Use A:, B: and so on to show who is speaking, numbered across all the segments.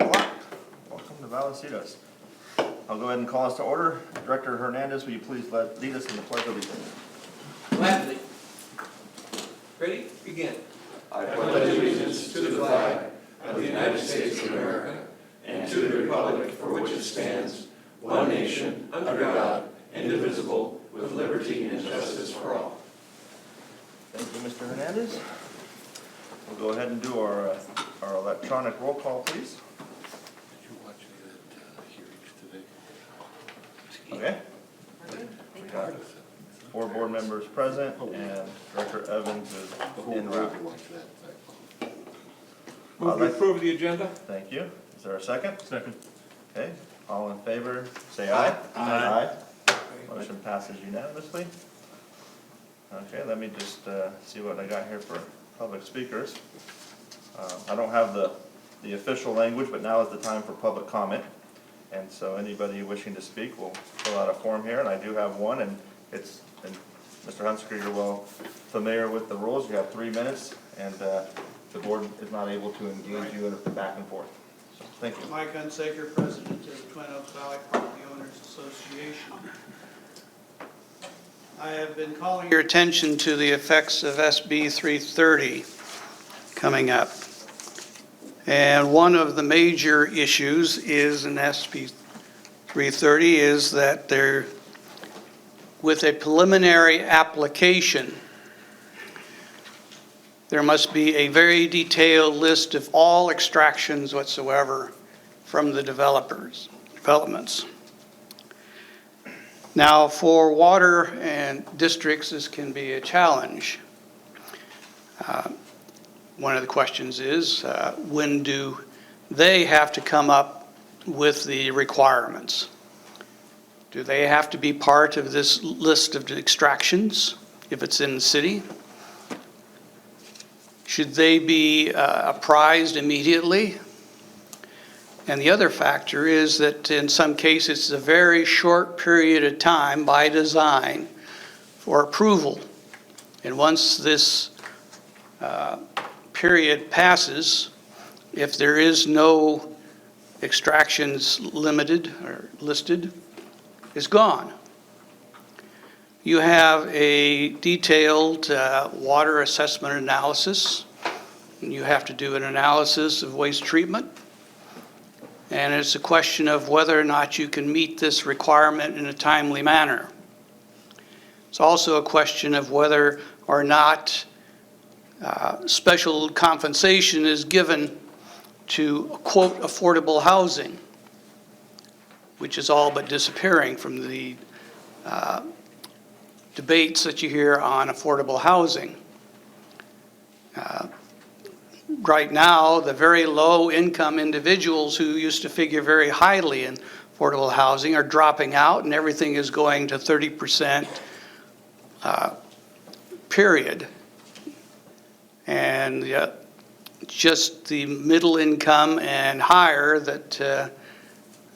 A: o'clock. Welcome to Vallecitos. I'll go ahead and call us to order. Director Hernandez, will you please lead us in the pledge of allegiance?
B: Gladly. Ready? Begin.
C: I pledge allegiance to the flag of the United States of America and to the republic for which it stands, one nation, under God, indivisible, with liberty and justice for all.
A: Thank you, Mr. Hernandez. We'll go ahead and do our electronic roll call, please.
C: Did you watch the hearings today?
A: Okay. We got 4 board members present, and Director Evans is en route.
B: Move to approve the agenda.
A: Thank you. Is there a second? Second. Okay, all in favor, say aye. Aye. Motion passes unanimously. Okay, let me just see what I got here for public speakers. I don't have the official language, but now is the time for public comment. And so anybody wishing to speak will fill out a form here, and I do have one, and Mr. Hunsaker, you're well familiar with the rules. You have 3 minutes, and the board is not able to engage you in the back and forth. So, thank you.
D: Mike Hunsaker, President of the Twin Oaks Valley Property Owners Association. I have been calling your attention to the effects of SB 330 coming up. And one of the major issues is in SB 330 is that there, with a preliminary application, there must be a very detailed list of all extractions whatsoever from the developments. Now, for water and districts, this can be a challenge. One of the questions is, when do they have to come up with the requirements? Do they have to be part of this list of extractions if it's in the city? Should they be apprised immediately? And the other factor is that in some cases it's a very short period of time by design for approval. And once this period passes, if there is no extractions limited or listed, is gone. You have a detailed water assessment analysis, and you have to do an analysis of waste treatment. And it's a question of whether or not you can meet this requirement in a timely manner. It's also a question of whether or not special compensation is given to, quote, affordable housing, which is all but disappearing from the debates that you hear on affordable housing. Right now, the very low income individuals who used to figure very highly in affordable housing are dropping out, and everything is going to 30% period. And just the middle income and higher that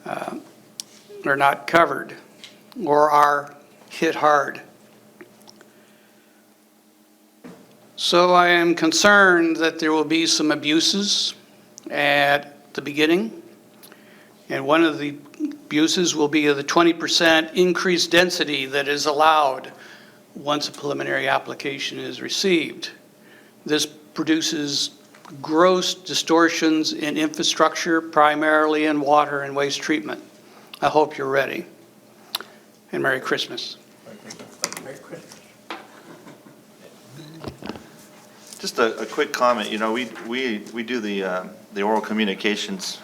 D: are not covered or are hit hard. So I am concerned that there will be some abuses at the beginning. And one of the abuses will be the 20% increased density that is allowed once a preliminary application is received. This produces gross distortions in infrastructure, primarily in water and waste treatment. I hope you're ready. And Merry Christmas.
B: Merry Christmas.
A: Just a quick comment. You know, we do the oral communications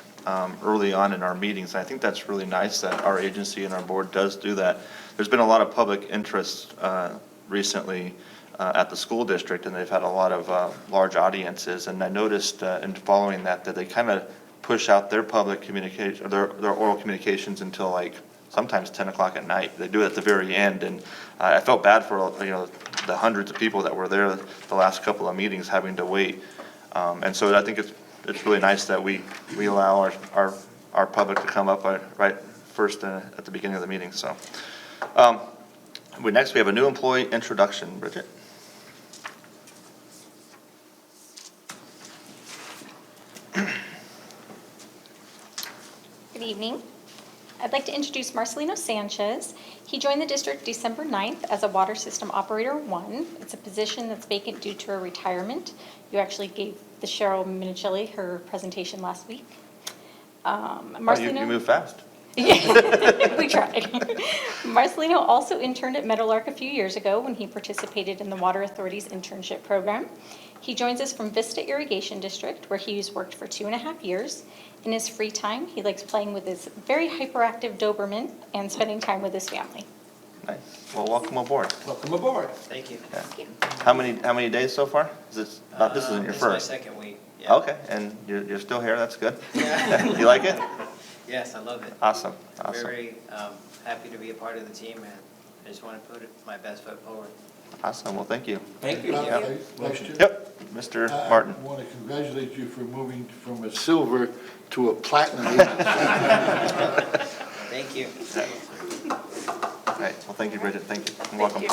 A: early on in our meetings. I think that's really nice that our agency and our board does do that. There's been a lot of public interest recently at the school district, and they've had a lot of large audiences. And I noticed in following that they kind of push out their public communication, their oral communications until like sometimes 10 o'clock at night. They do it at the very end, and I felt bad for the hundreds of people that were there the last couple of meetings having to wait. And so I think it's really nice that we allow our public to come up right first at the beginning of the meeting. So next we have a new employee introduction. Bridget.
E: Good evening. I'd like to introduce Marcelino Sanchez. He joined the district December 9th as a Water System Operator 1. It's a position that's vacant due to a retirement. You actually gave the Cheryl Minichilli her presentation last week.
A: Oh,
E: Marcelino.
A: you move fast.
E: We tried. Marcelino also interned at Meadowlark a few years ago when he participated in the Water Authority's internship program. He joins us from Vista Irrigation District, where he's worked for 2.5 years. In his free time, he likes playing with his very hyperactive Doberman and spending time with his family.
A: Nice. Well, welcome aboard.
B: Welcome aboard.
F: Thank you.
E: Thank you.
A: How many days so far? Is this, this isn't your
F: This
A: first?
F: is my second week. Yeah.
A: Okay, and you're still here, that's good.
F: Yeah.
A: You like it?
F: Yes, I love it.
A: Awesome, awesome.
F: Very happy to be a part of the team, and I just want to put my best foot forward.
A: Awesome, well, thank you.
B: Thank you.
G: Vice Chair?
A: Yep, Mr. Martin.
G: I want to congratulate you for moving from a silver to a platinum agency.
F: Thank you.
A: All right, well, thank you, Bridget, thank you. You're welcome.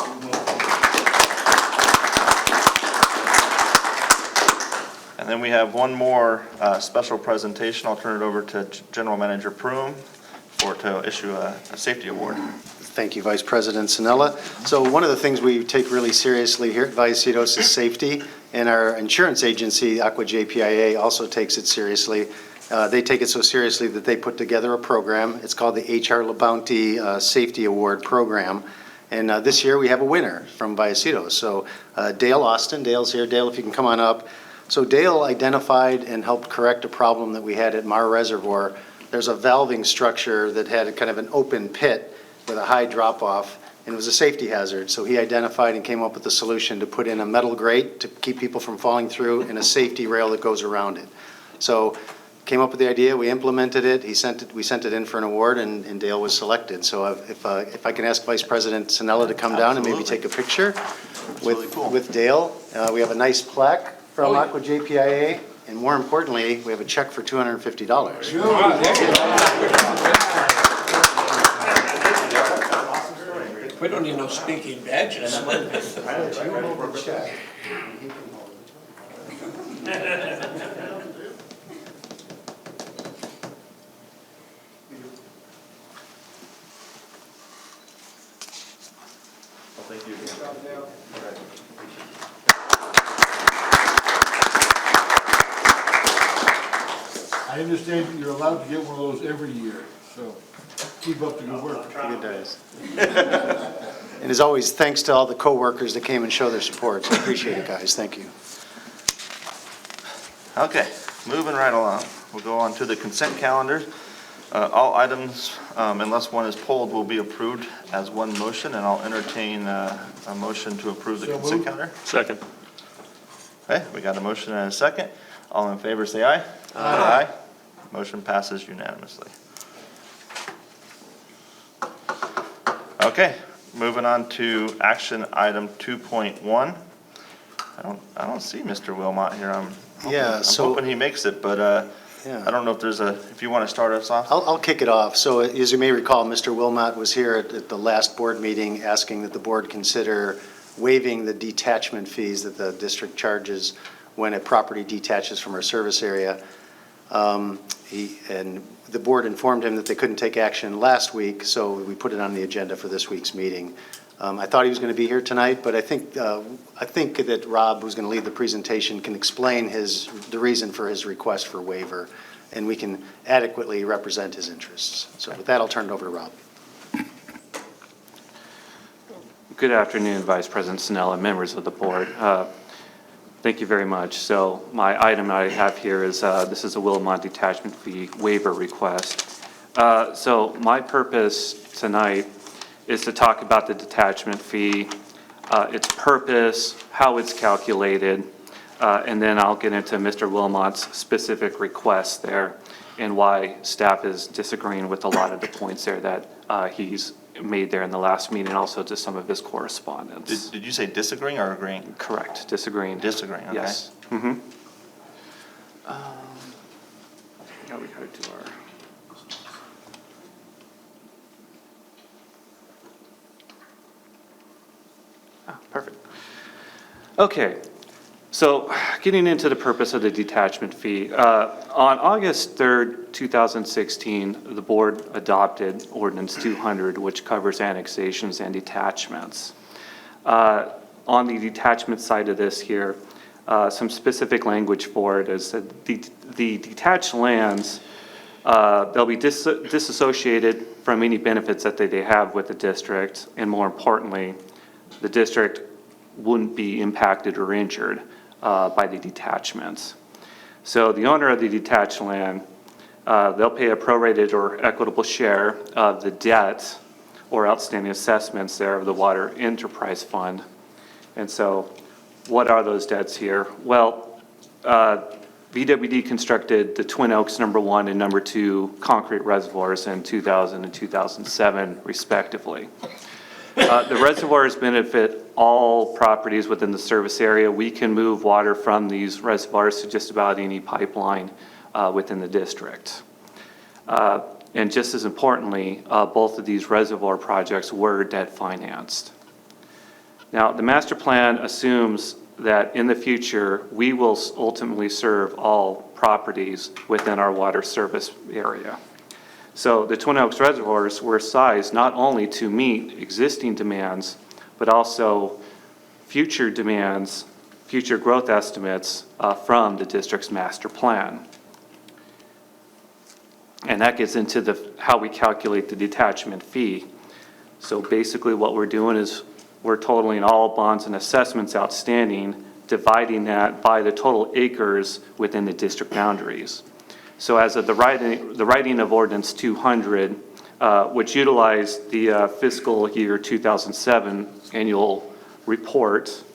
A: And then we have one more special presentation. I'll turn it over to General Manager Prum to issue a safety award.
H: Thank you, Vice President Sinella. So one of the things we take really seriously here at Vallecitos is safety, and our insurance agency, Aqua JPIA, also takes it seriously. They take it so seriously that they put together a program. It's called the H.R. LaBounty Safety Award Program. And this year we have a winner from Vallecitos. So Dale Austin, Dale's here. Dale, if you can come on up. So Dale identified and helped correct a problem that we had at Mar Reservoir. There's a valving structure that had a kind of an open pit with a high drop-off, and it was a safety hazard. So he identified and came up with a solution to put in a metal grate to keep people from falling through and a safety rail that goes around it. So came up with the idea, we implemented it, we sent it in for an award, and Dale was selected. So if I can ask Vice President Sinella to come down and maybe take a picture
A: really cool.
H: with Dale. We have a nice plaque from Aqua JPIA, and more importantly, we have a check for $250.
B: We don't need no stinking badges.
A: Thank you.
G: I understand that you're allowed to get one of those every year, so keep up the good work.
H: Good days. And as always, thanks to all the coworkers that came and showed their support. So I appreciate it, guys. Thank you.
A: Okay, moving right along. We'll go on to the consent calendar. All items, unless one is pulled, will be approved as one motion, and I'll entertain a motion to approve the
G: So
A: consent
G: moved.
A: calendar.
C: Second.
A: Okay, we got a motion and a second. All in favor, say aye. Aye. Motion passes unanimously. Okay, moving on to action item 2.1. I don't see Mr. Wilmot here. I'm hoping he makes it, but
H: Yeah.
A: I don't know if if you want to start us off?
H: I'll kick it off. So as you may recall, Mr. Wilmot was here at the last board meeting asking that the board consider waiving the detachment fees that the district charges when a property detaches from our service area. And the board informed him that they couldn't take action last week, so we put it on the agenda for this week's meeting. I thought he was going to be here tonight, but I think that Rob, who's going to lead the presentation, can explain the reason for his request for waiver, and we can adequately represent his interests. So with that, I'll turn it over to Rob.
I: Good afternoon, Vice President Sinella, members of the board. Thank you very much. So my item I have here is, this is a Wilmot detachment fee waiver request. So my purpose tonight is to talk about the detachment fee, its purpose, how it's calculated, and then I'll get into Mr. Wilmot's specific requests there and why staff is disagreeing with a lot of the points there that he's made there in the last meeting, also to some of his correspondence.
A: Did you say disagreeing or agreeing?
I: Correct, disagreeing.
A: Disagreeing, okay.
I: Yes. Mm-hmm. Now we gotta do our. Perfect. Okay, so getting into the purpose of the detachment fee. On August 3rd, 2016, the board adopted Ordinance 200, which covers annexations and detachments. On the detachment side of this here, some specific language for it is that the detached lands, they'll be disassociated from any benefits that they have with the district, and more importantly, the district wouldn't be impacted or injured by the detachments. So the owner of the detached land, they'll pay a prorated or equitable share of the debt or outstanding assessments there of the Water Enterprise Fund. And so what are those debts here? Well, VWD constructed the Twin Oaks #1 and #2 concrete reservoirs in 2000 and 2007 respectively. The reservoirs benefit all properties within the service area. We can move water from these reservoirs to just about any pipeline within the district. And just as importantly, both of these reservoir projects were debt financed. Now, the master plan assumes that in the future, we will ultimately serve all properties within our water service area. So the Twin Oaks reservoirs were sized not only to meet existing demands, but also future demands, future growth estimates from the district's master plan. And that gets into how we calculate the detachment fee. So basically what we're doing is we're totaling all bonds and assessments outstanding, dividing that by the total acres within the district boundaries. So as of the writing of Ordinance 200, which utilized the fiscal year 2007 annual report,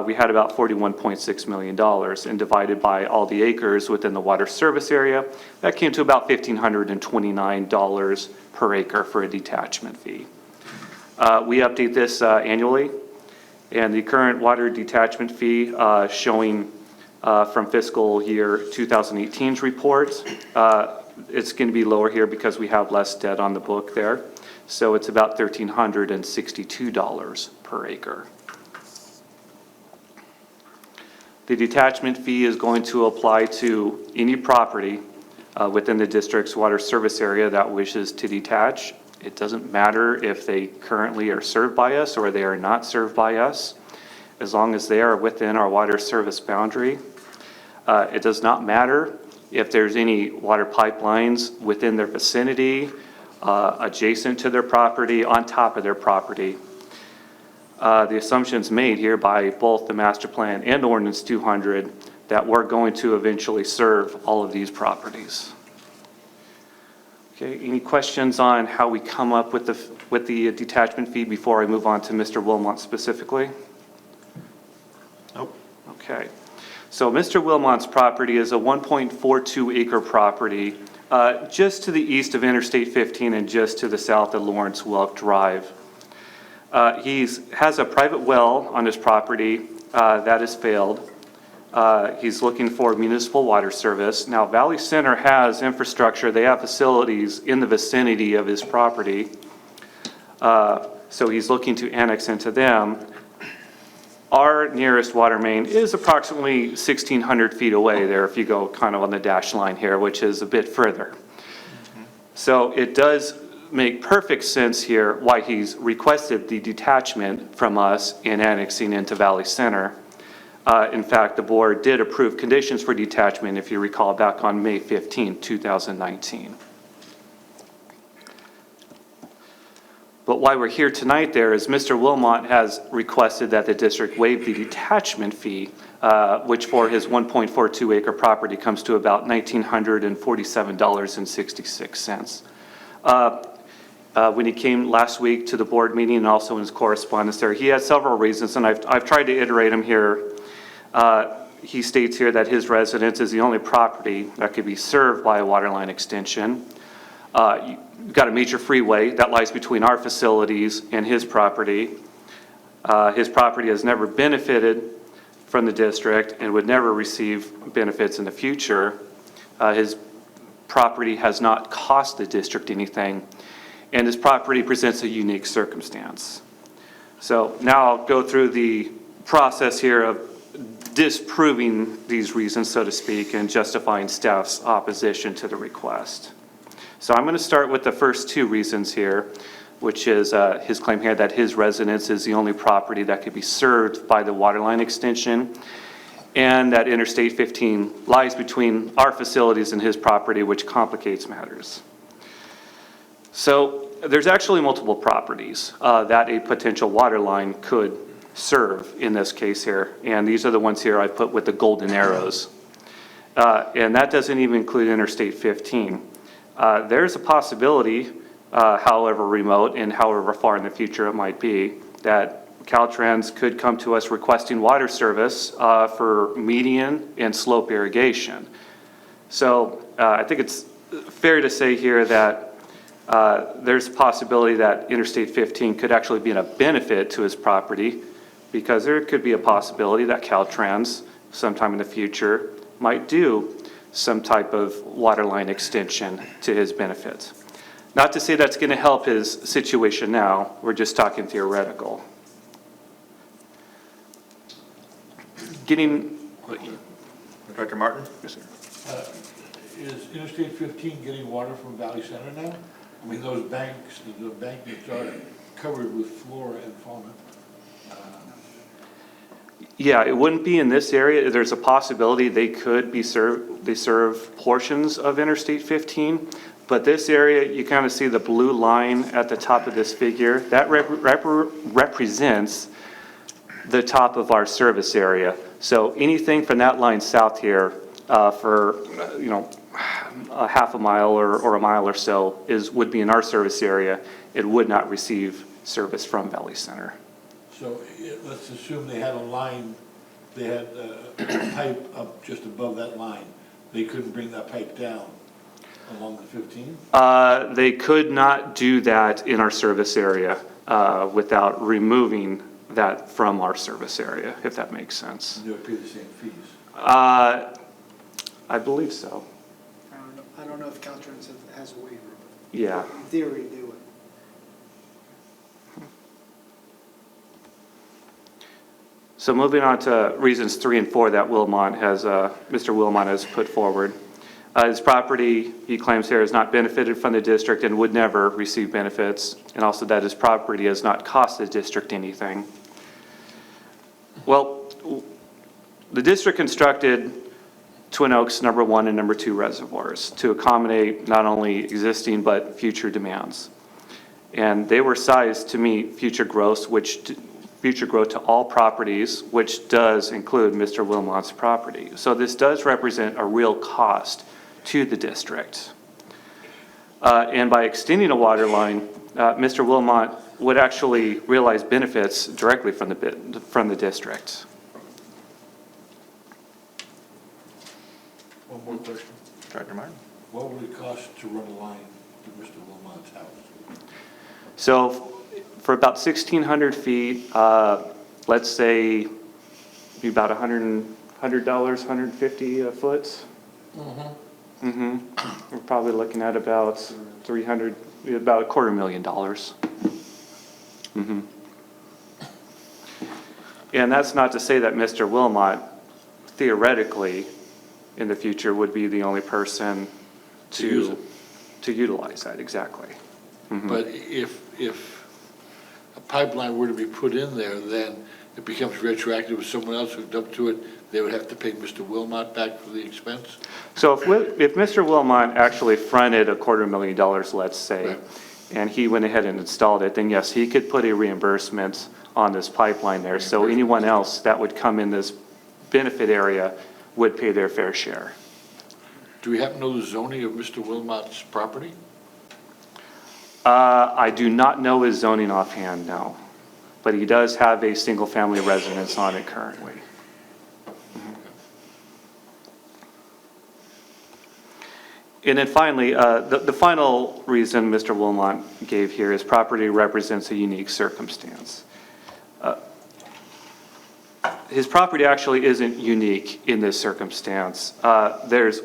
I: we had about $41.6 million, and divided by all the acres within the water service area, that came to about $1,529 per acre for a detachment fee. We update this annually, and the current water detachment fee showing from fiscal year 2018's report, it's going to be lower here because we have less debt on the book there. So it's about $1,362 per acre. The detachment fee is going to apply to any property within the district's water service area that wishes to detach. It doesn't matter if they currently are served by us or they are not served by us, as long as they are within our water service boundary. It does not matter if there's any water pipelines within their vicinity, adjacent to their property, on top of their property. The assumptions made here by both the master plan and Ordinance 200 that we're going to eventually serve all of these properties. Okay, any questions on how we come up with the detachment fee before I move on to Mr. Wilmot specifically?
A: Nope.
I: Okay. So Mr. Wilmot's property is a 1.42 acre property just to the east of Interstate 15 and just to the south of Lawrence Welk Drive. He has a private well on his property that has failed. He's looking for municipal water service. Now, Valley Center has infrastructure. They have facilities in the vicinity of his property. So he's looking to annex into them. Our nearest water main is approximately 1,600 feet away there if you go kind of on the dash line here, which is a bit further. So it does make perfect sense here why he's requested the detachment from us in annexing into Valley Center. In fact, the board did approve conditions for detachment, if you recall, back on May 15, 2019. But why we're here tonight there is Mr. Wilmot has requested that the district waive the detachment fee, which for his 1.42 acre property comes to about $1,947.66. When he came last week to the board meeting and also in his correspondence there, he had several reasons, and I've tried to iterate them here. He states here that his residence is the only property that could be served by a water line extension. You've got a major freeway that lies between our facilities and his property. His property has never benefited from the district and would never receive benefits in the future. His property has not cost the district anything, and his property presents a unique circumstance. So now I'll go through the process here of disproving these reasons, so to speak, and justifying staff's opposition to the request. So I'm going to start with the first two reasons here, which is his claim here that his residence is the only property that could be served by the water line extension, and that Interstate 15 lies between our facilities and his property, which complicates matters. So there's actually multiple properties that a potential water line could serve in this case here, and these are the ones here I put with the golden arrows. And that doesn't even include Interstate 15. There's a possibility, however remote and however far in the future it might be, that Caltrans could come to us requesting water service for median and slope irrigation. So I think it's fair to say here that there's a possibility that Interstate 15 could actually be a benefit to his property, because there could be a possibility that Caltrans sometime in the future might do some type of water line extension to his benefit. Not to say that's going to help his situation now, we're just talking theoretical.
A: Director Martin?
I: Yes, sir.
G: Is Interstate 15 getting water from Valley Center now? I mean, those banks, the embankments are covered with flora and fauna.
I: Yeah, it wouldn't be in this area. There's a possibility they could be they serve portions of Interstate 15, but this area, you kind of see the blue line at the top of this figure. That represents the top of our service area. So anything from that line south here for, a half a mile or a mile or so would be in our service area. It would not receive service from Valley Center.
G: So let's assume they had a line, they had a pipe up just above that line. They couldn't bring that pipe down along the 15?
I: They could not do that in our service area without removing that from our service area, if that makes sense.
G: And they would pay the same fees?
I: I believe so.
J: I don't know if Caltrans has a waiver.
I: Yeah.
J: In theory, they would.
I: So moving on to reasons 3 and 4 that Mr. Wilmot has put forward. His property, he claims here, has not benefited from the district and would never receive benefits, and also that his property has not cost the district anything. Well, the district constructed Twin Oaks number 1 and number 2 reservoirs to accommodate not only existing but future demands. And they were sized to meet future growth to all properties, which does include Mr. Wilmot's property. So this does represent a real cost to the district. And by extending a water line, Mr. Wilmot would actually realize benefits directly from the district.
G: One more question.
A: Director Martin?
G: What would it cost to run a line to Mr. Wilmot's house?
I: So for about 1,600 feet, let's say be about $100, $150 a foot. We're probably looking at about about $250,000. And that's not to say that Mr. Wilmot theoretically in the future would be the only person to utilize that, exactly.
G: But if a pipeline were to be put in there, then it becomes retroactive. If someone else hooked up to it, they would have to pay Mr. Wilmot back for the expense?
I: So if Mr. Wilmot actually fronted $250,000, let's say,
G: Right.
I: and he went ahead and installed it, then yes, he could put a reimbursement on this pipeline there. So anyone else that would come in this benefit area would pay their fair share.
G: Do we happen to know the zoning of Mr. Wilmot's property?
I: I do not know his zoning offhand, no. But he does have a single-family residence on it currently. And then finally, the final reason Mr. Wilmot gave here is property represents a unique circumstance. His property actually isn't unique in this circumstance. There's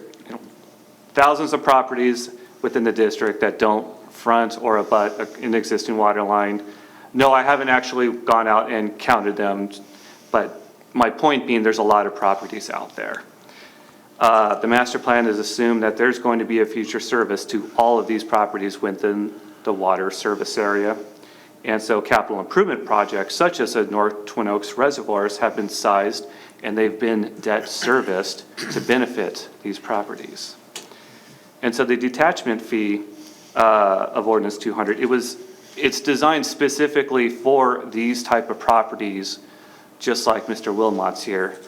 I: thousands of properties within the district that don't front or abut an existing water line. No, I haven't actually gone out and counted them, but my point being, there's a lot of properties out there. The master plan has assumed that there's going to be a future service to all of these properties within the water service area. And so capital improvement projects such as the North Twin Oaks reservoirs have been sized and they've been debt serviced to benefit these properties. And so the detachment fee of ordinance 200, it's designed specifically for these type of properties, just like Mr. Wilmot's here.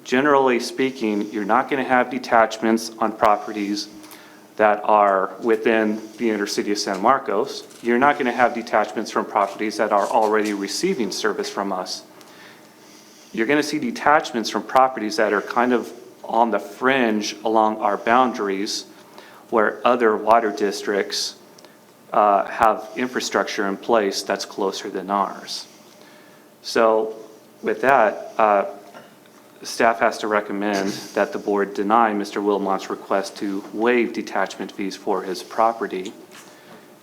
I: Generally speaking, you're not going to have detachments on properties that are within the inner city of San Marcos. You're not going to have detachments from properties that are already receiving service from us. You're going to see detachments from properties that are kind of on the fringe along our boundaries where other water districts have infrastructure in place that's closer than ours. So with that, staff has to recommend that the board deny Mr. Wilmot's request to waive detachment fees for his property.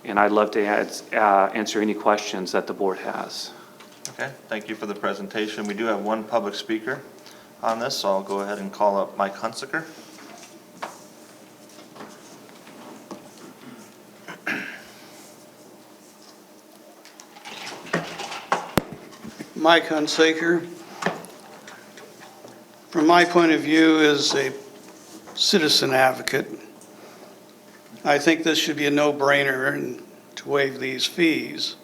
I: And I'd love to answer any questions that the board has.
A: Okay, thank you for the presentation. We do have one public speaker on this, so I'll go ahead and call up Mike Hunsaker.
D: Mike Hunsaker. From my point of view as a citizen advocate, I think this should be a no-brainer and to waive these fees.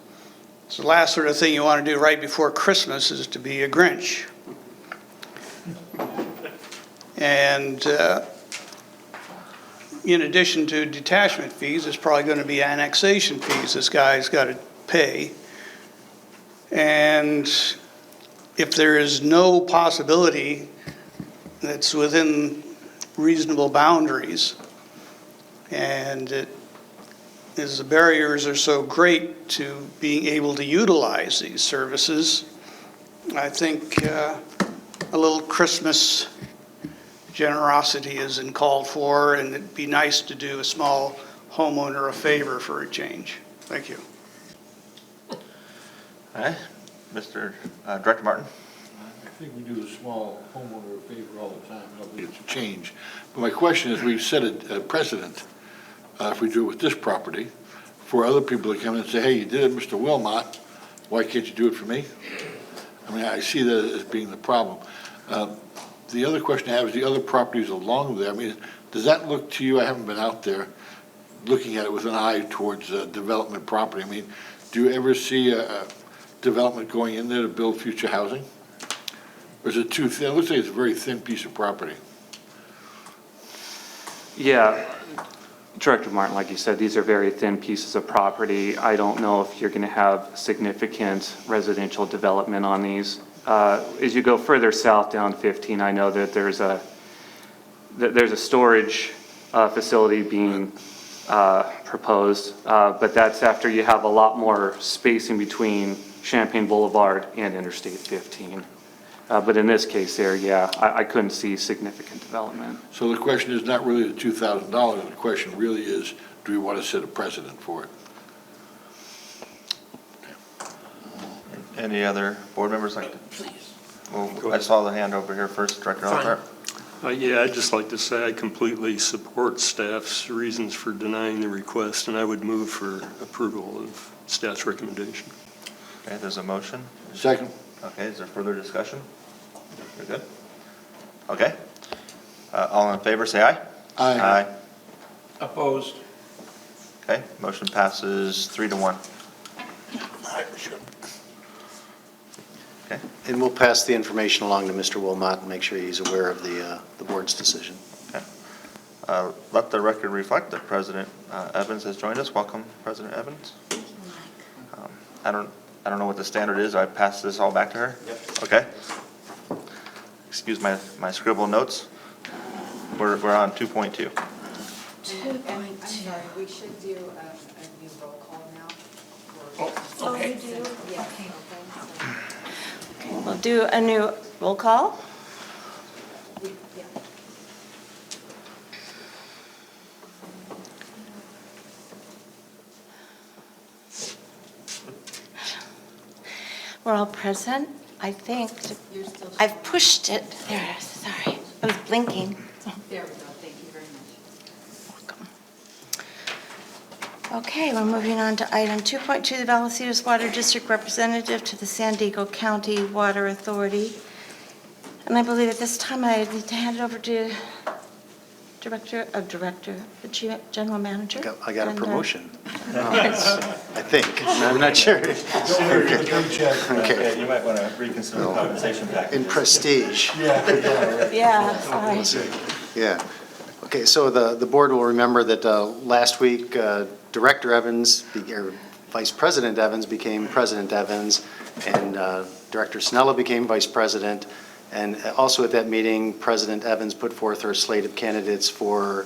D: It's the last sort of thing you want to do right before Christmas is to be a Grinch. And in addition to detachment fees, there's probably going to be annexation fees this guy's got to pay. And if there is no possibility that's within reasonable boundaries, and the barriers are so great to being able to utilize these services, I think a little Christmas generosity is called for, and it'd be nice to do a small homeowner a favor for a change. Thank you.
A: All right, Mr. Director Martin.
G: I think we do the small homeowner a favor all the time. I don't think it's a change. But my question is, we've set a precedent, if we do it with this property, for other people to come in and say, hey, you did it, Mr. Wilmot, why can't you do it for me? I mean, I see that as being the problem. The other question I have is the other properties along there. I mean, does that look to you, I haven't been out there looking at it with an eye towards development property. I mean, do you ever see a development going in there to build future housing? Or is it too thin? It looks like it's a very thin piece of property.
I: Yeah, Director Martin, like you said, these are very thin pieces of property. I don't know if you're going to have significant residential development on these. As you go further south down 15, I know that there's a storage facility being proposed, but that's after you have a lot more space in between Champaign Boulevard and Interstate 15. But in this case there, yeah, I couldn't see significant development.
G: So the question is not really the $2,000. The question really is, do we want to set a precedent for it?
A: Any other board members like to?
B: Please.
A: Well, I saw the hand over here first, Director Alpert.
K: Yeah, I'd just like to say I completely support staff's reasons for denying the request, and I would move for approval of staff's recommendation.
A: Okay, there's a motion.
G: Second.
A: Okay, is there further discussion? We're good? Okay. All in favor, say aye.
G: Aye.
B: Opposed?
A: Okay, motion passes 3-1. Okay,
H: And we'll pass the information along to Mr. Wilmot and make sure he's aware of the board's decision.
A: okay. Let the record reflect that President Evans has joined us. Welcome, President Evans. I don't know what the standard is. I pass this all back to her? Yep. Okay. Excuse my scribble notes. We're on 2.2.
L: I'm sorry, we should do a new roll call now.
B: Oh, okay.
L: You do? Yeah.
M: Okay, we'll do a new roll call.
L: Yeah.
M: We're all present. I think.
L: You're still.
M: I've pushed it. There it is, sorry. I was blinking.
L: There we go, thank you very much.
M: Welcome. Okay, we're moving on to item 2.2, the Vallecitos Water District Representative to the San Diego County Water Authority. And I believe at this time I need to hand it over to the General Manager.
H: I got a
M: And,
H: promotion. I think. I'm not sure. Okay.
A: Okay, you might want to reconsider the compensation package.
H: In prestige.
M: Yeah, sorry.
H: Yeah. Okay, so the board will remember that last week, Director Evans, or Vice President Evans became President Evans, and Director Snella became Vice President. And also at that meeting, President Evans put forth her slate of candidates for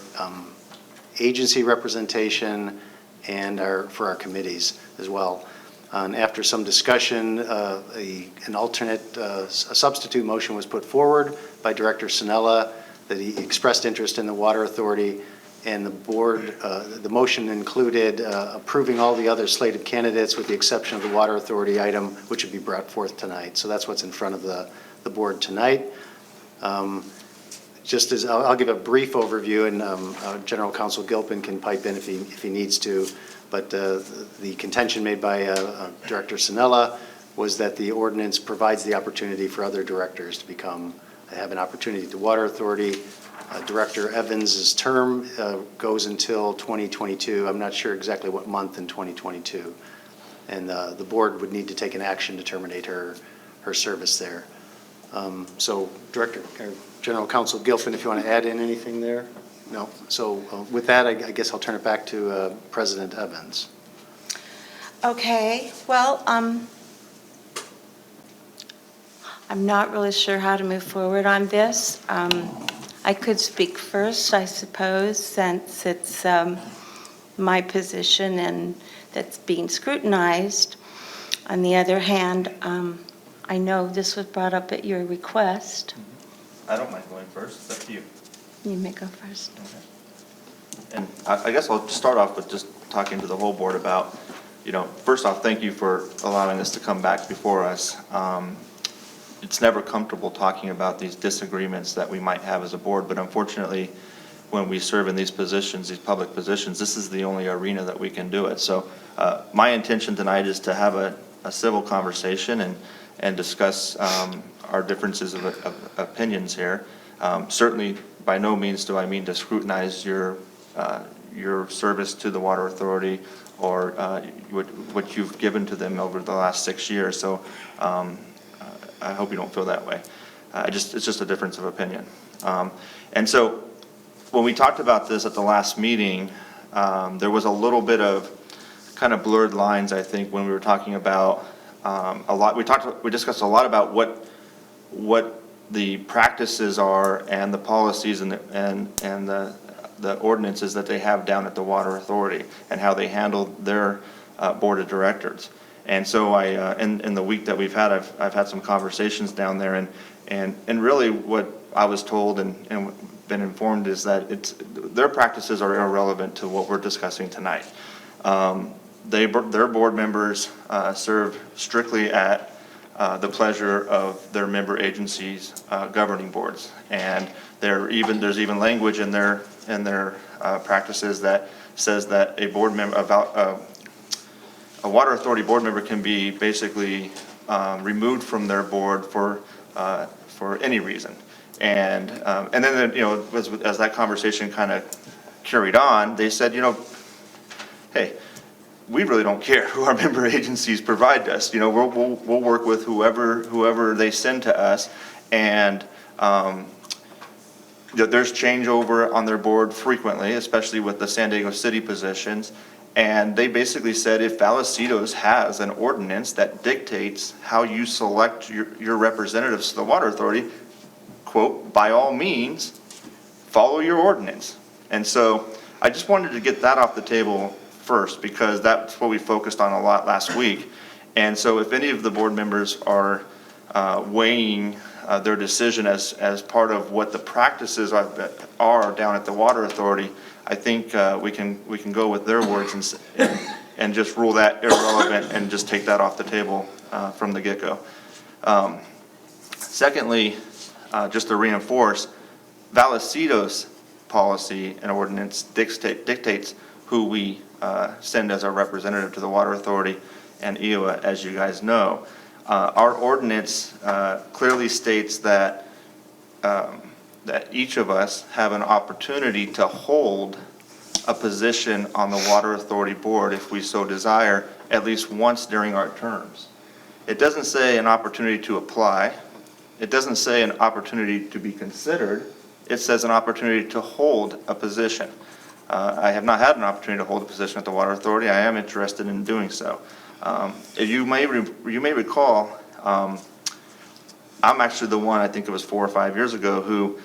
H: agency representation and for our committees as well. And after some discussion, an alternate, a substitute motion was put forward by Director Snella that he expressed interest in the Water Authority, and the board, the motion included approving all the other slated candidates with the exception of the Water Authority item, which would be brought forth tonight. So that's what's in front of the board tonight. Just as, I'll give a brief overview, and General Counsel Gilpin can pipe in if he needs to, but the contention made by Director Sinella was that the ordinance provides the opportunity for other directors to have an opportunity at the Water Authority. Director Evans's term goes until 2022. I'm not sure exactly what month in 2022. And the board would need to take an action to terminate her service there. So General Counsel Gilpin, if you want to add in anything there? No. So with that, I guess I'll turn it back to President Evans.
M: Okay, well, I'm not really sure how to move forward on this. I could speak first, I suppose, since it's my position and that's being scrutinized. On the other hand, I know this was brought up at your request.
A: I don't mind going first, it's up to you.
M: You may go first.
A: Okay. And I guess I'll start off with just talking to the whole board about, first off, thank you for allowing this to come back before us. It's never comfortable talking about these disagreements that we might have as a board, but unfortunately, when we serve in these positions, these public positions, this is the only arena that we can do it. So my intention tonight is to have a civil conversation and discuss our differences of opinions here. Certainly, by no means do I mean to scrutinize your service to the Water Authority or what you've given to them over the last 6 years. So I hope you don't feel that way. It's just a difference of opinion. And so when we talked about this at the last meeting, there was a little bit of kind of blurred lines, I think, when we were talking about a lot. We discussed a lot about what the practices are and the policies and the ordinances that they have down at the Water Authority and how they handle their board of directors. And so in the week that we've had, I've had some conversations down there, and really what I was told and been informed is that their practices are irrelevant to what we're discussing tonight. Their board members serve strictly at the pleasure of their member agencies' governing boards, and there's even language in their practices that says that a board member a Water Authority board member can be basically removed from their board for any reason. And then as that conversation kind of carried on, they said, hey, we really don't care who our member agencies provide us. We'll work with whoever they send to us, and there's changeover on their board frequently, especially with the San Diego City positions. And they basically said if Vallecitos has an ordinance that dictates how you select your representatives to the Water Authority, quote, by all means, follow your ordinance. And so I just wanted to get that off the table first, because that's what we focused on a lot last week. And so if any of the board members are weighing their decision as part of what the practices are down at the Water Authority, I think we can go with their words and just rule that irrelevant and just take that off the table from the get-go. Secondly, just to reinforce, Vallecitos policy and ordinance dictates who we send as our representative to the Water Authority and EOA, as you guys know. Our ordinance clearly states that that each of us have an opportunity to hold a position on the Water Authority Board if we so desire, at least once during our terms. It doesn't say an opportunity to apply. It doesn't say an opportunity to be considered. It says an opportunity to hold a position. I have not had an opportunity to hold a position at the Water Authority. I am interested in doing so. You may recall, I'm actually the one, I think it was 4 or 5 years ago, who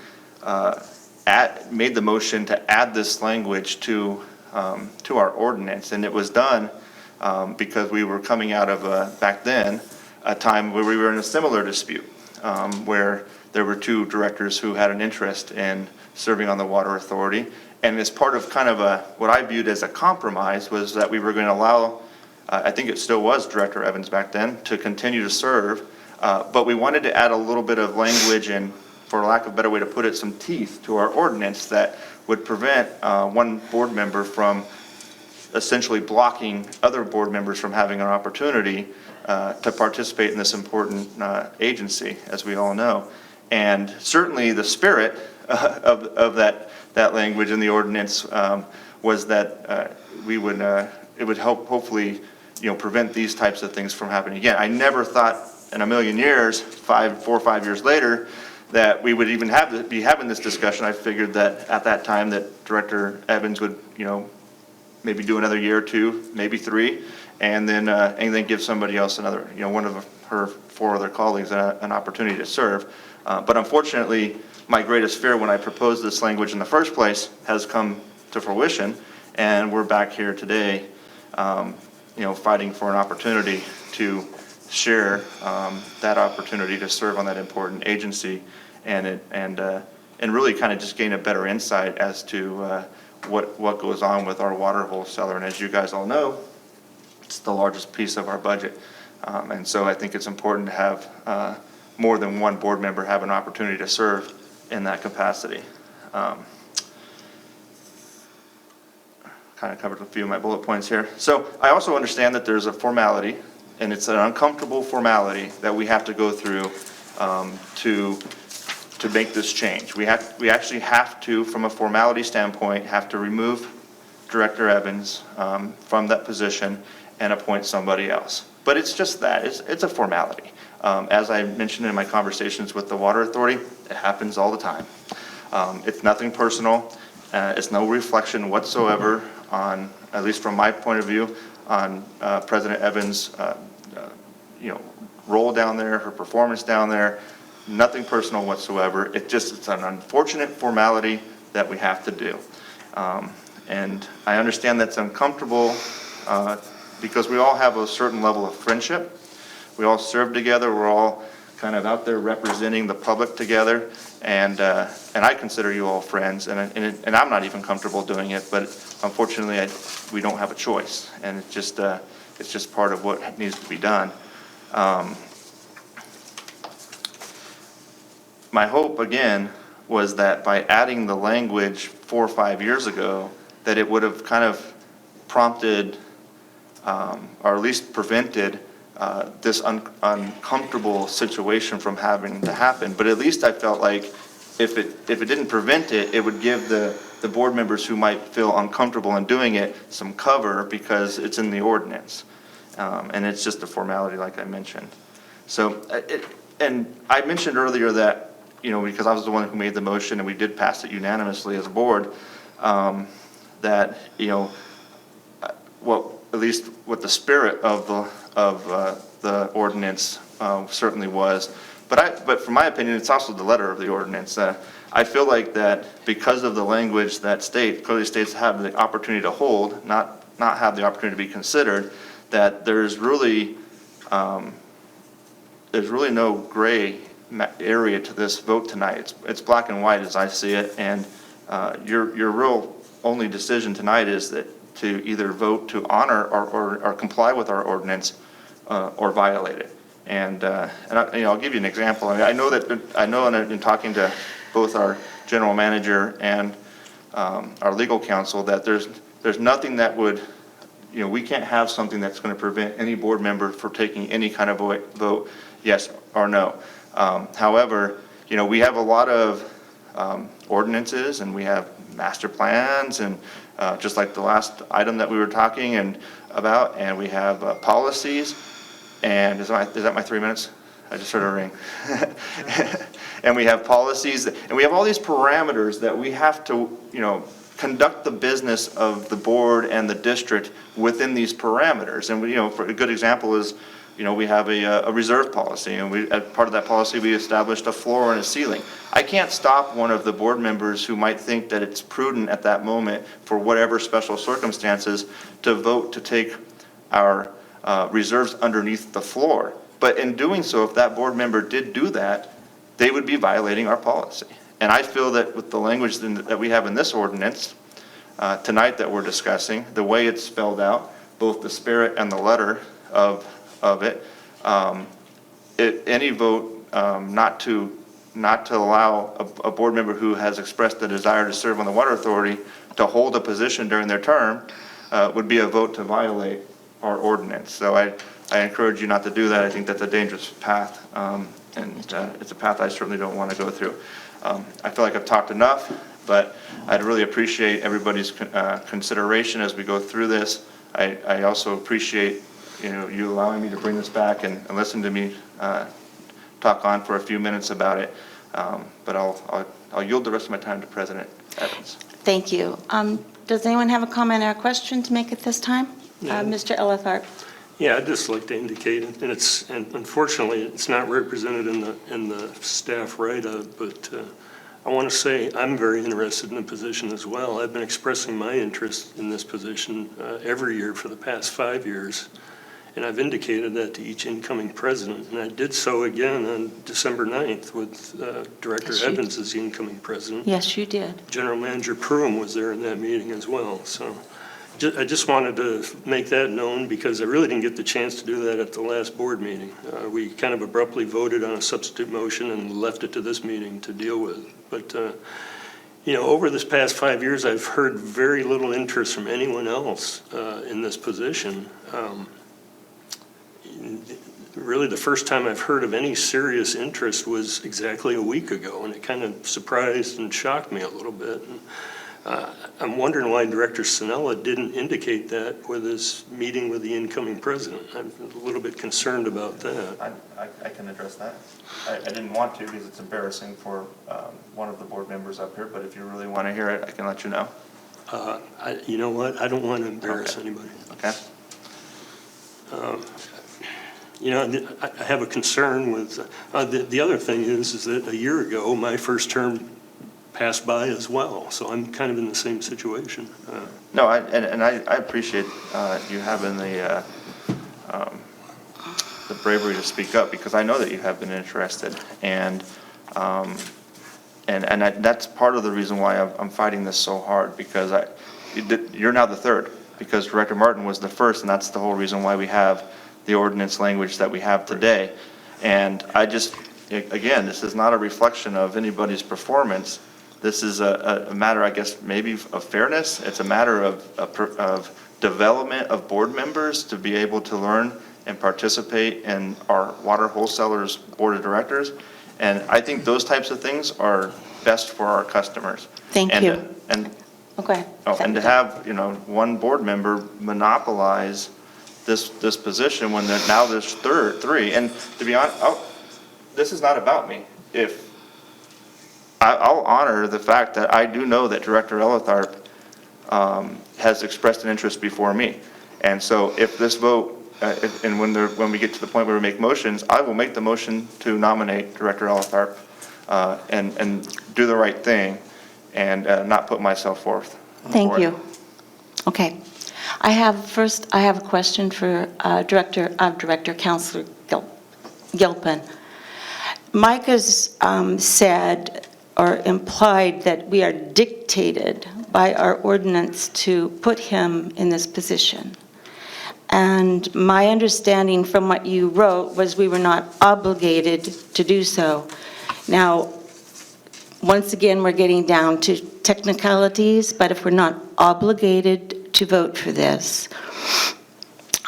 A: made the motion to add this language to our ordinance, and it was done because we were coming out of, back then, a time where we were in a similar dispute, where there were 2 directors who had an interest in serving on the Water Authority. And as part of kind of what I viewed as a compromise was that we were going to allow, I think it still was Director Evans back then, to continue to serve, but we wanted to add a little bit of language and, for lack of a better way to put it, some teeth to our ordinance that would prevent one board member from essentially blocking other board members from having an opportunity to participate in this important agency, as we all know. And certainly the spirit of that language in the ordinance was that it would help hopefully, prevent these types of things from happening again. I never thought in a million years, 4 or 5 years later, that we would even be having this discussion. I figured that at that time that Director Evans would, maybe do another year or 2, maybe 3, and then give somebody else another, one of her 4 other colleagues an opportunity to serve. But unfortunately, my greatest fear when I proposed this language in the first place has come to fruition, and we're back here today, fighting for an opportunity to share that opportunity to serve on that important agency, and really kind of just gain a better insight as to what goes on with our water wholesaler. And as you guys all know, it's the largest piece of our budget, and so I think it's important to have more than one board member have an opportunity to serve in that capacity. Kind of covered a few of my bullet points here. So I also understand that there's a formality, and it's an uncomfortable formality that we have to go through to make this change. We actually have to, from a formality standpoint, have to remove Director Evans from that position and appoint somebody else. But it's just that, it's a formality. As I mentioned in my conversations with the Water Authority, it happens all the time. It's nothing personal. It's no reflection whatsoever on, at least from my point of view, on President Evans' role down there, her performance down there. Nothing personal whatsoever. It's an unfortunate formality that we have to do. And I understand that's uncomfortable because we all have a certain level of friendship. We all serve together. We're all kind of out there representing the public together, and I consider you all friends, and I'm not even comfortable doing it, but unfortunately we don't have a choice, and it's just part of what needs to be done. My hope again was that by adding the language 4 or 5 years ago, that it would have kind of prompted or at least prevented this uncomfortable situation from having to happen. But at least I felt like if it didn't prevent it, it would give the board members who might feel uncomfortable in doing it some cover because it's in the ordinance. And it's just a formality like I mentioned. So, and I mentioned earlier that, because I was the one who made the motion and we did pass it unanimously as a board, that, at least what the spirit of the ordinance certainly was. But from my opinion, it's also the letter of the ordinance. I feel like that because of the language that clearly states have the opportunity to hold, not have the opportunity to be considered, that there's really no gray area to this vote tonight. It's black and white as I see it, and your real only decision tonight is that to either vote to honor or comply with our ordinance or violate it. And I'll give you an example. I mean, I know in talking to both our general manager and our legal counsel that there's nothing that would, we can't have something that's going to prevent any board member from taking any kind of vote, yes or no. However, we have a lot of ordinances, and we have master plans, and just like the last item that we were talking about, and we have policies. And is that my 3 minutes? I just heard a ring. And we have policies, and we have all these parameters that we have to, conduct the business of the board and the district within these parameters. And for a good example is, we have a reserve policy, and as part of that policy, we established a floor and a ceiling. I can't stop one of the board members who might think that it's prudent at that moment, for whatever special circumstances, to vote to take our reserves underneath the floor. But in doing so, if that board member did do that, they would be violating our policy. And I feel that with the language that we have in this ordinance tonight that we're discussing, the way it's spelled out, both the spirit and the letter of it, any vote not to allow a board member who has expressed the desire to serve on the Water Authority to hold a position during their term would be a vote to violate our ordinance. So I encourage you not to do that. I think that's a dangerous path, and it's a path I certainly don't want to go through. I feel like I've talked enough, but I'd really appreciate everybody's consideration as we go through this. I also appreciate you allowing me to bring this back and listen to me talk on for a few minutes about it. But I'll yield the rest of my time to President Evans.
M: Thank you. Does anyone have a comment or a question to make at this time?
K: Yeah.
M: Mr. Ellithart.
K: Yeah, I'd just like to indicate, and unfortunately, it's not represented in the staff write-up, but I want to say I'm very interested in the position as well. I've been expressing my interest in this position every year for the past 5 years, and I've indicated that to each incoming president, and I did so again on December 9th with Director Evans as the incoming president.
M: Yes, you did.
K: General Manager Pruitt was there in that meeting as well, so. I just wanted to make that known because I really didn't get the chance to do that at the last board meeting. We kind of abruptly voted on a substitute motion and left it to this meeting to deal with. But, over this past 5 years, I've heard very little interest from anyone else in this position. Really, the first time I've heard of any serious interest was exactly a week ago, and it kind of surprised and shocked me a little bit. I'm wondering why Director Sinella didn't indicate that with his meeting with the incoming president. I'm a little bit concerned about that.
A: I can address that. I didn't want to because it's embarrassing for one of the board members up here, but if you really want to hear it, I can let you know.
K: You know what? I don't want to embarrass anybody.
A: Okay.
K: I have a concern with, the other thing is that a year ago, my first term passed by as well, so I'm kind of in the same situation.
A: No, I appreciate you having the bravery to speak up, because I know that you have been interested, and that's part of the reason why I'm fighting this so hard, because you're now the third, because Director Martin was the first, and that's the whole reason why we have the ordinance language that we have today. And again, this is not a reflection of anybody's performance. This is a matter, I guess, maybe of fairness. It's a matter of development of board members to be able to learn and participate in our water wholesalers board of directors. And I think those types of things are best for our customers.
M: Thank you. Okay.
A: And to have, one board member monopolize this position when now there's three. And to be honest, this is not about me. I'll honor the fact that I do know that Director Ellithart has expressed an interest before me. And so if this vote, and when we get to the point where we make motions, I will make the motion to nominate Director Ellithart and do the right thing and not put myself forth.
M: Thank you. Okay. I have a question for Director Councilor Gilpin. Mike has said or implied that we are dictated by our ordinance to put him in this position. And my understanding from what you wrote was we were not obligated to do so. Now, once again, we're getting down to technicalities, but if we're not obligated to vote for this,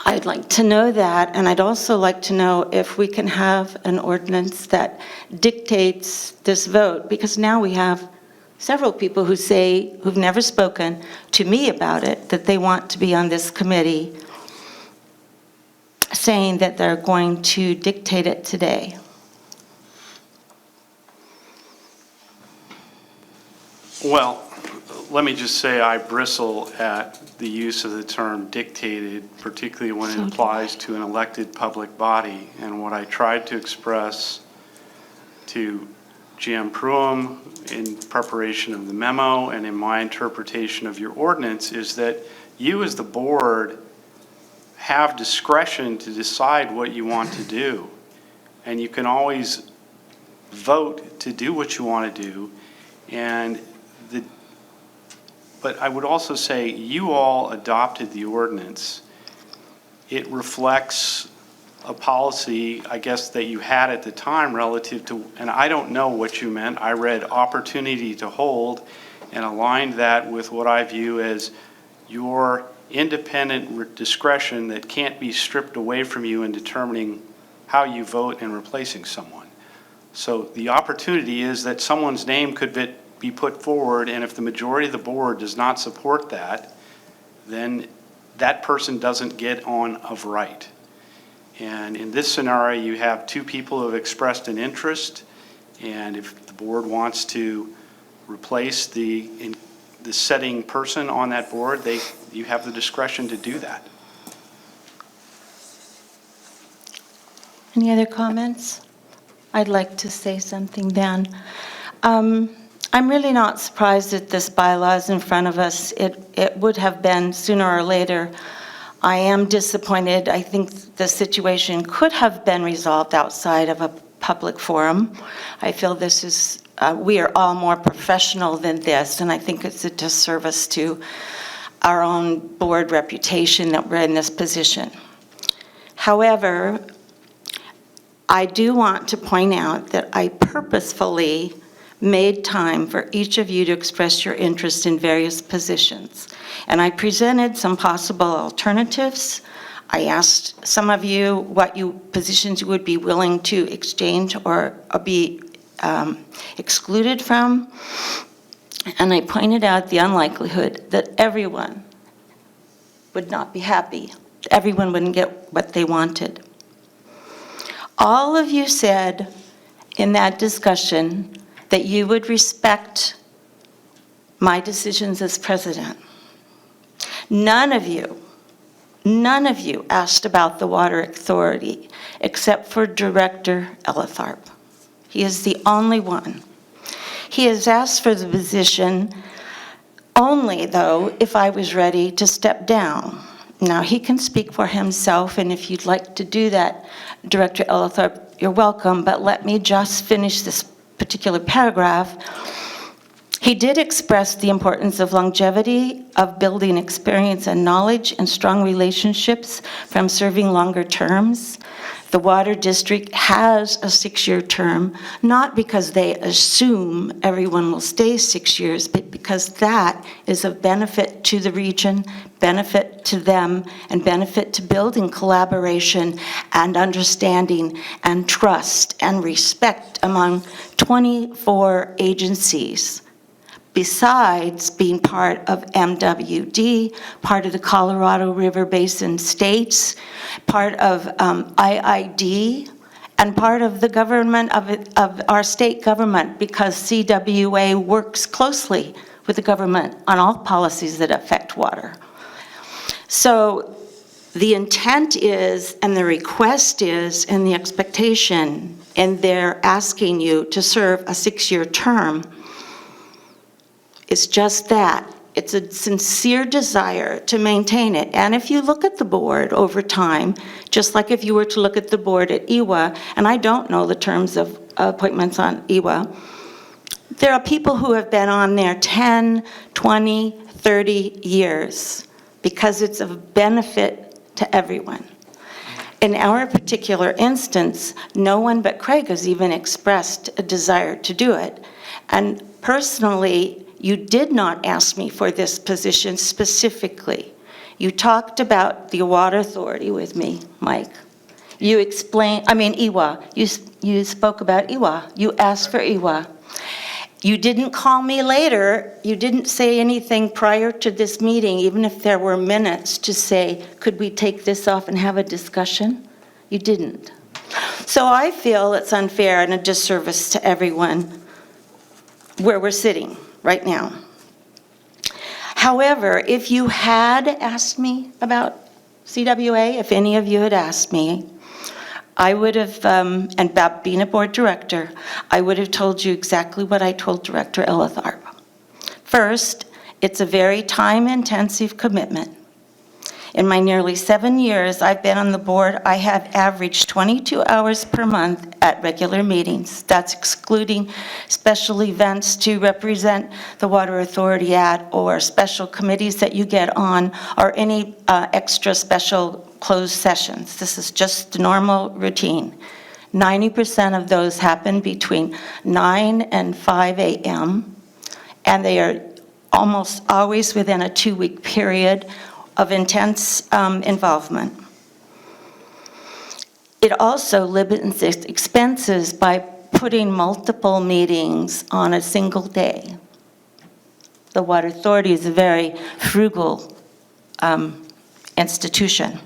M: I'd like to know that, and I'd also like to know if we can have an ordinance that dictates this vote, because now we have several people who say, who've never spoken to me about it, that they want to be on this committee, saying that they're going to dictate it today.
N: Well, let me just say I bristle at the use of the term dictated, particularly when it applies to an elected public body. And what I tried to express to GM Pruitt in preparation of the memo and in my interpretation of your ordinance is that you as the board have discretion to decide what you want to do. And you can always vote to do what you want to do. But I would also say you all adopted the ordinance. It reflects a policy, I guess, that you had at the time relative to, and I don't know what you meant. I read opportunity to hold and aligned that with what I view as your independent discretion that can't be stripped away from you in determining how you vote and replacing someone. So the opportunity is that someone's name could be put forward, and if the majority of the board does not support that, then that person doesn't get on of right. And in this scenario, you have two people who have expressed an interest, and if the board wants to replace the setting person on that board, you have the discretion to do that.
M: Any other comments? I'd like to say something then. I'm really not surprised that this bylaw is in front of us. It would have been sooner or later. I am disappointed. I think the situation could have been resolved outside of a public forum. I feel this is, we are all more professional than this, and I think it's a disservice to our own board reputation that we're in this position. However, I do want to point out that I purposefully made time for each of you to express your interest in various positions. And I presented some possible alternatives. I asked some of you what positions you would be willing to exchange or be excluded from. And I pointed out the unlikelihood that everyone would not be happy. Everyone wouldn't get what they wanted. All of you said in that discussion that you would respect my decisions as president. None of you asked about the Water Authority except for Director Ellithorpe. He is the only one. He has asked for the position only, though, if I was ready to step down. Now, he can speak for himself, and if you'd like to do that, Director Ellithorpe, you're welcome, but let me just finish this particular paragraph. He did express the importance of longevity, of building experience and knowledge and strong relationships from serving longer terms. The Water District has a 6-year term, not because they assume everyone will stay 6 years, but because that is of benefit to the region, benefit to them, and benefit to building collaboration and understanding and trust and respect among 24 agencies. Besides being part of MWD, part of the Colorado River Basin States, part of IID, and part of the government of our state government, because CWA works closely with the government on all policies that affect water. So the intent is, and the request is, and the expectation, and they're asking you to serve a 6-year term. It's just that. It's a sincere desire to maintain it. And if you look at the board over time, just like if you were to look at the board at EWA, and I don't know the terms of appointments on EWA, there are people who have been on there 10, 20, 30 years because it's of benefit to everyone. In our particular instance, no one but Craig has even expressed a desire to do it. And personally, you did not ask me for this position specifically. You talked about the Water Authority with me, Mike. You explained, EWA. You spoke about EWA. You asked for EWA. You didn't call me later. You didn't say anything prior to this meeting, even if there were minutes, to say, could we take this off and have a discussion? You didn't. So I feel it's unfair and a disservice to everyone where we're sitting right now. However, if you had asked me about CWA, if any of you had asked me, I would have, and about being a board director, I would have told you exactly what I told Director Elitharp. First, it's a very time-intensive commitment. In my nearly 7 years I've been on the board, I have averaged 22 hours per month at regular meetings. That's excluding special events to represent the Water Authority at, or special committees that you get on, or any extra special closed sessions. This is just the normal routine. 90% of those happen between 9 and 5 a.m., and they are almost always within a 2-week period of intense involvement. It also limits expenses by putting multiple meetings on a single day. The Water Authority is a very frugal institution.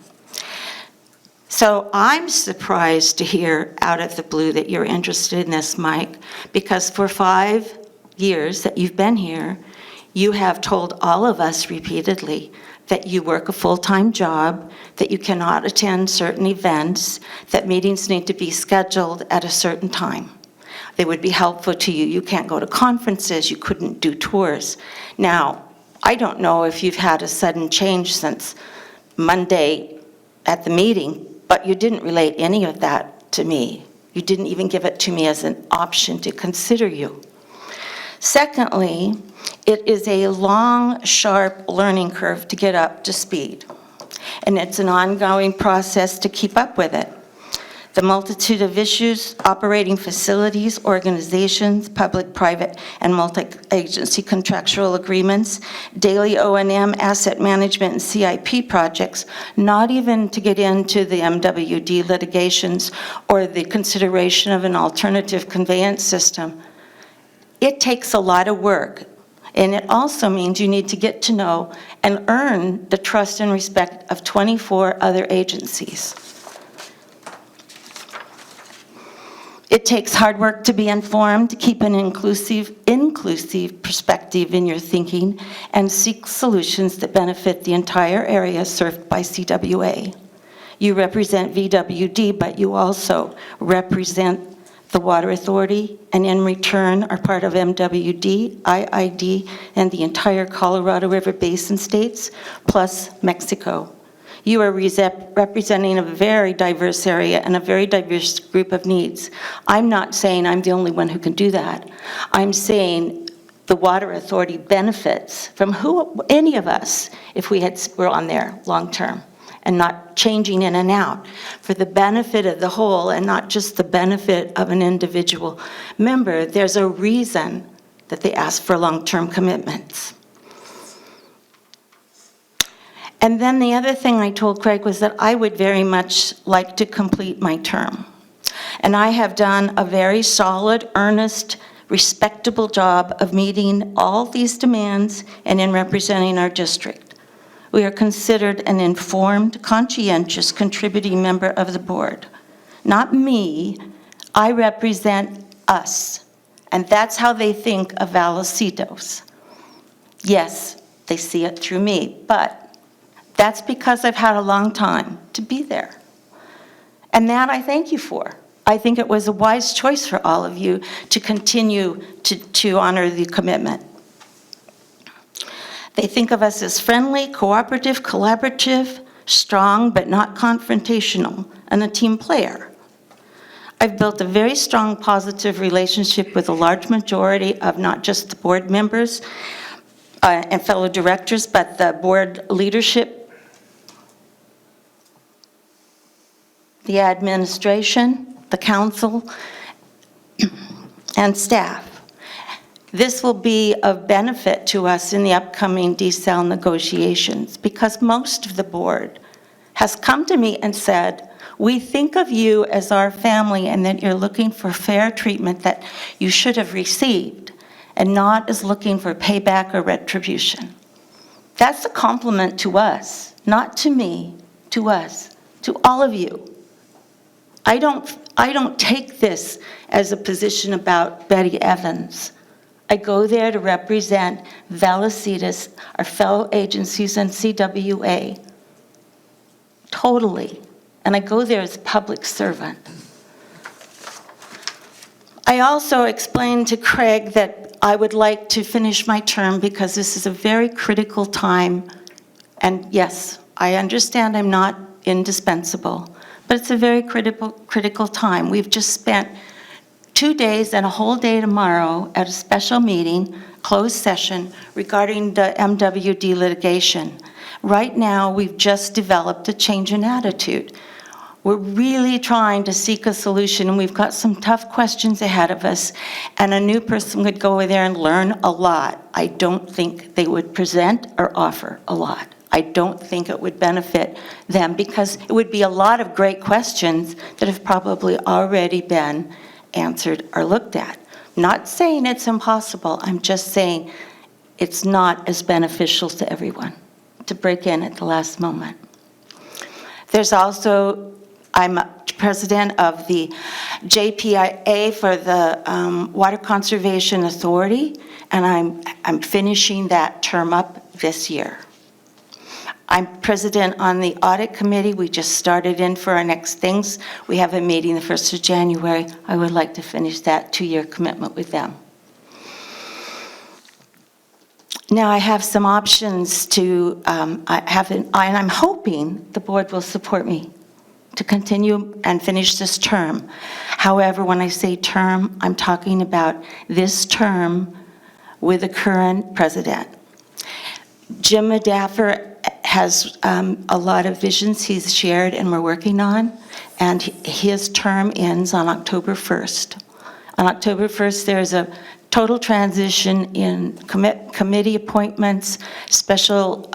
M: So I'm surprised to hear out of the blue that you're interested in this, Mike, because for 5 years that you've been here, you have told all of us repeatedly that you work a full-time job, that you cannot attend certain events, that meetings need to be scheduled at a certain time. They would be helpful to you. You can't go to conferences, you couldn't do tours. Now, I don't know if you've had a sudden change since Monday at the meeting, but you didn't relate any of that to me. You didn't even give it to me as an option to consider you. Secondly, it is a long, sharp learning curve to get up to speed, and it's an ongoing process to keep up with it. The multitude of issues, operating facilities, organizations, public, private, and multi-agency contractual agreements, daily O&M, asset management, and CIP projects, not even to get into the MWD litigations or the consideration of an alternative conveyance system. It takes a lot of work, and it also means you need to get to know and earn the trust and respect of 24 other agencies. It takes hard work to be informed, to keep an inclusive perspective in your thinking, and seek solutions that benefit the entire area served by CWA. You represent VWD, but you also represent the Water Authority, and in return are part of MWD, IID, and the entire Colorado River Basin states, plus Mexico. You are representing a very diverse area and a very diverse group of needs. I'm not saying I'm the only one who can do that. I'm saying the Water Authority benefits from any of us if were on there long term and not changing in and out, for the benefit of the whole and not just the benefit of an individual member. There's a reason that they ask for long-term commitments. And then the other thing I told Craig was that I would very much like to complete my term. And I have done a very solid, earnest, respectable job of meeting all these demands and in representing our district. We are considered an informed, conscientious, contributing member of the board. Not me, I represent us. And that's how they think of Vallecitos. Yes, they see it through me, but that's because I've had a long time to be there. And that I thank you for. I think it was a wise choice for all of you to continue to honor the commitment. They think of us as friendly, cooperative, collaborative, strong, but not confrontational, and a team player. I've built a very strong, positive relationship with a large majority of not just the board members and fellow directors, but the board leadership the administration, the council, and staff. This will be of benefit to us in the upcoming desal negotiations because most of the board has come to me and said, we think of you as our family and that you're looking for fair treatment that you should have received and not as looking for payback or retribution. That's a compliment to us, not to me, to us, to all of you. I don't take this as a position about Betty Evans. I go there to represent Vallecitos, our fellow agencies, and CWA. Totally. And I go there as a public servant. I also explained to Craig that I would like to finish my term because this is a very critical time. And yes, I understand I'm not indispensable, but it's a very critical time. We've just spent 2 days and a whole day tomorrow at a special meeting, closed session, regarding the MWD litigation. Right now, we've just developed a change in attitude. We're really trying to seek a solution, and we've got some tough questions ahead of us, and a new person would go there and learn a lot. I don't think they would present or offer a lot. I don't think it would benefit them because it would be a lot of great questions that have probably already been answered or looked at. Not saying it's impossible, I'm just saying it's not as beneficial to everyone to break in at the last moment. There's also, I'm president of the JPIA for the Water Conservation Authority, and I'm finishing that term up this year. I'm president on the audit committee. We just started in for our next things. We have a meeting the 1st of January. I would like to finish that 2-year commitment with them. Now I have some options to, and I'm hoping the board will support me to continue and finish this term. However, when I say term, I'm talking about this term with the current president. Jim Madaffer has a lot of visions he's shared and we're working on, and his term ends on October 1st. On October 1st, there's a total transition in committee appointments, special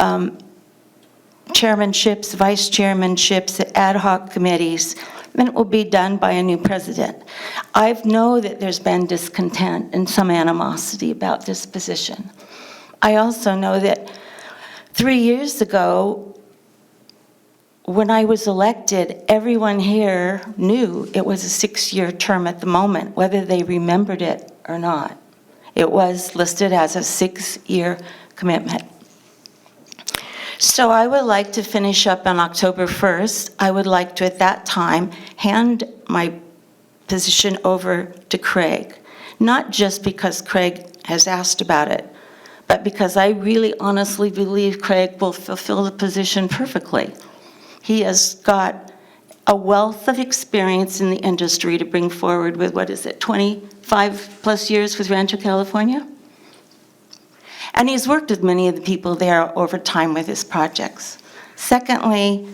M: chairmanships, vice chairmanships, ad hoc committees, and it will be done by a new president. I know that there's been discontent and some animosity about this position. I also know that 3 years ago, when I was elected, everyone here knew it was a 6-year term at the moment, whether they remembered it or not. It was listed as a 6-year commitment. So I would like to finish up on October 1st. I would like to, at that time, hand my position over to Craig, not just because Craig has asked about it, but because I really honestly believe Craig will fulfill the position perfectly. He has got a wealth of experience in the industry to bring forward with, 25 plus years with Rancho California? And he's worked with many of the people there over time with his projects. Secondly,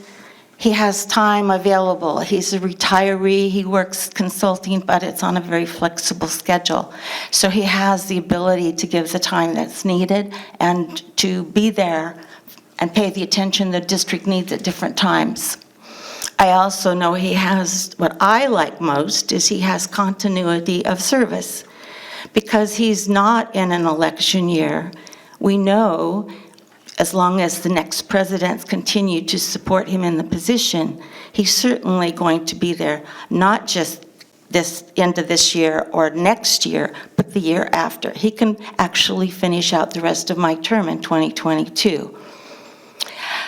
M: he has time available. He's a retiree, he works consulting, but it's on a very flexible schedule. So he has the ability to give the time that's needed and to be there and pay the attention the district needs at different times. I also know he has, what I like most is he has continuity of service. Because he's not in an election year, we know as long as the next presidents continue to support him in the position, he's certainly going to be there, not just this end of this year or next year, but the year after. He can actually finish out the rest of my term in 2022.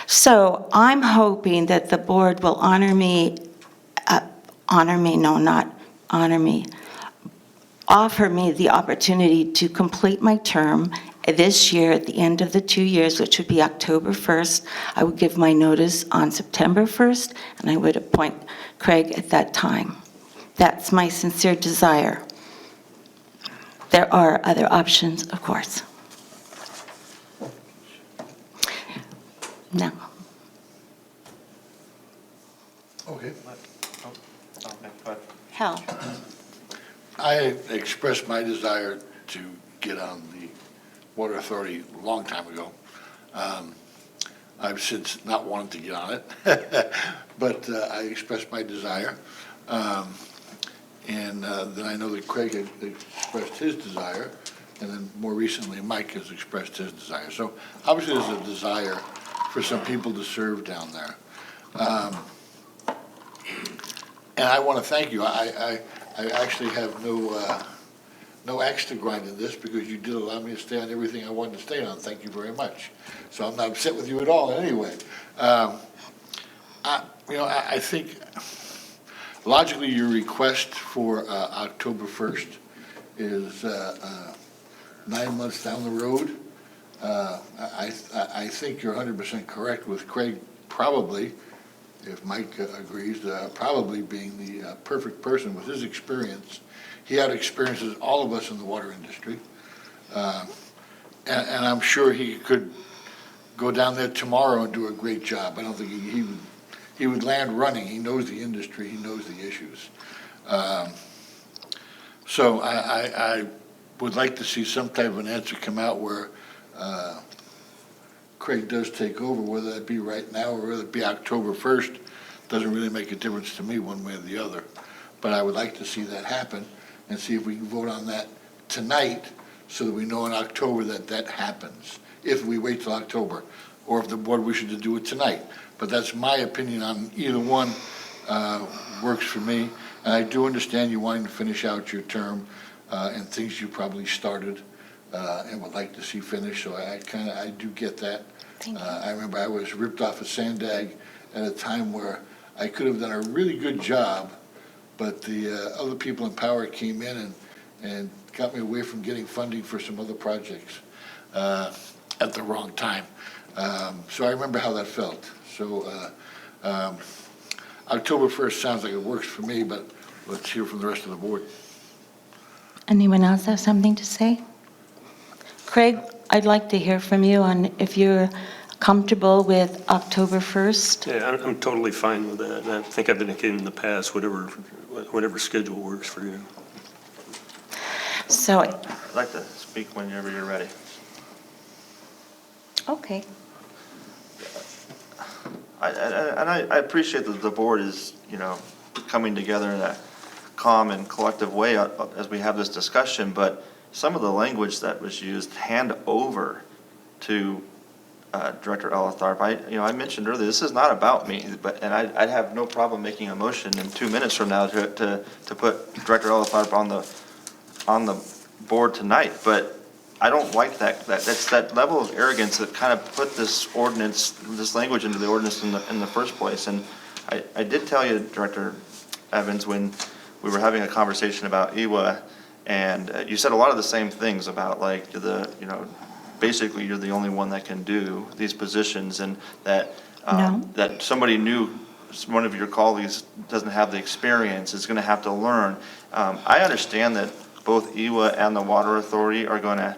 M: So I'm hoping that the board will offer me the opportunity to complete my term this year at the end of the 2 years, which would be October 1st. I would give my notice on September 1st, and I would appoint Craig at that time. That's my sincere desire. There are other options, of course. No.
G: Okay.
A: Okay, but
M: Hal?
G: I expressed my desire to get on the Water Authority a long time ago. I've since not wanted to get on it, but I expressed my desire. And then I know that Craig had expressed his desire, and then more recently, Mike has expressed his desire. So obviously, there's a desire for some people to serve down there. And I want to thank you. I actually have no axe to grind in this because you did allow me to stay on everything I wanted to stay on. Thank you very much. So I'm not upset with you at all anyway. I think logically your request for October 1st is 9 months down the road. I think you're 100% correct with Craig probably, if Mike agrees, probably being the perfect person with his experience. He had experiences, all of us in the water industry. And I'm sure he could go down there tomorrow and do a great job. I don't think he would land running. He knows the industry, he knows the issues. So I would like to see some type of an answer come out where Craig does take over, whether that be right now or whether it be October 1st. Doesn't really make a difference to me one way or the other. But I would like to see that happen and see if we can vote on that tonight so that we know in October that that happens, if we wait till October, or if the board wishes to do it tonight. But that's my opinion on either one, works for me. And I do understand you wanting to finish out your term and things you probably started and would like to see finished, so I do get that.
M: Thank you.
G: I remember I was ripped off of Sandag at a time where I could have done a really good job, but the other people in power came in and got me away from getting funding for some other projects at the wrong time. So I remember how that felt. So October 1st sounds like it works for me, but let's hear from the rest of the board.
M: Anyone else have something to say? Craig, I'd like to hear from you on if you're comfortable with October 1st.
K: Yeah, I'm totally fine with that. And I think I've indicated in the past, whatever schedule works for you.
M: So,
A: I'd like to speak whenever you're ready.
M: okay.
A: I appreciate that the board is, coming together in a calm and collective way as we have this discussion, but some of the language that was used, hand over to Director Elitharp. I mentioned earlier, this is not about me, and I'd have no problem making a motion in 2 minutes from now to put Director Elitharp on the board tonight, but I don't like that. That's that level of arrogance that kind of put this language into the ordinance in the first place. And I did tell you, Director Evans, when we were having a conversation about EWA, and you said a lot of the same things about basically you're the only one that can do these positions, and that that somebody new, one of your colleagues doesn't have the experience, is going to have to learn. I understand that both EWA and the Water Authority are going to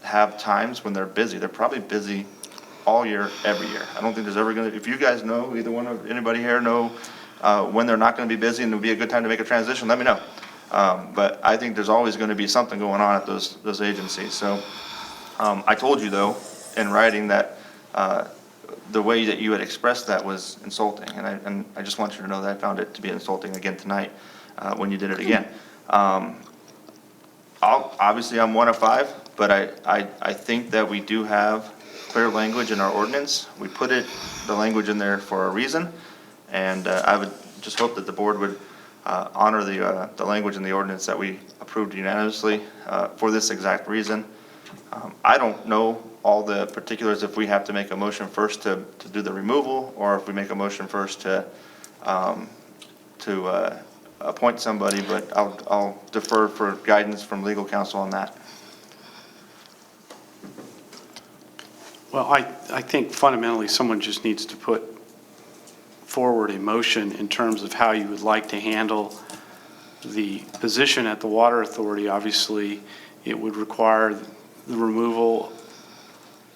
A: have times when they're busy. They're probably busy all year, every year. I don't think there's ever going to, if you guys know, either one of anybody here know when they're not going to be busy and it would be a good time to make a transition, let me know. But I think there's always going to be something going on at those agencies. So I told you, though, in writing that the way that you had expressed that was insulting, and I just want you to know that I found it to be insulting again tonight when you did it again. Obviously, I'm one of five, but I think that we do have clear language in our ordinance. We put the language in there for a reason, and I would just hope that the board would honor the language in the ordinance that we approved unanimously for this exact reason. I don't know all the particulars if we have to make a motion first to do the removal, or if we make a motion first to appoint somebody, but I'll defer for guidance from legal counsel on that.
N: Well, I think fundamentally someone just needs to put forward a motion in terms of how you would like to handle the position at the Water Authority. Obviously, it would require the removal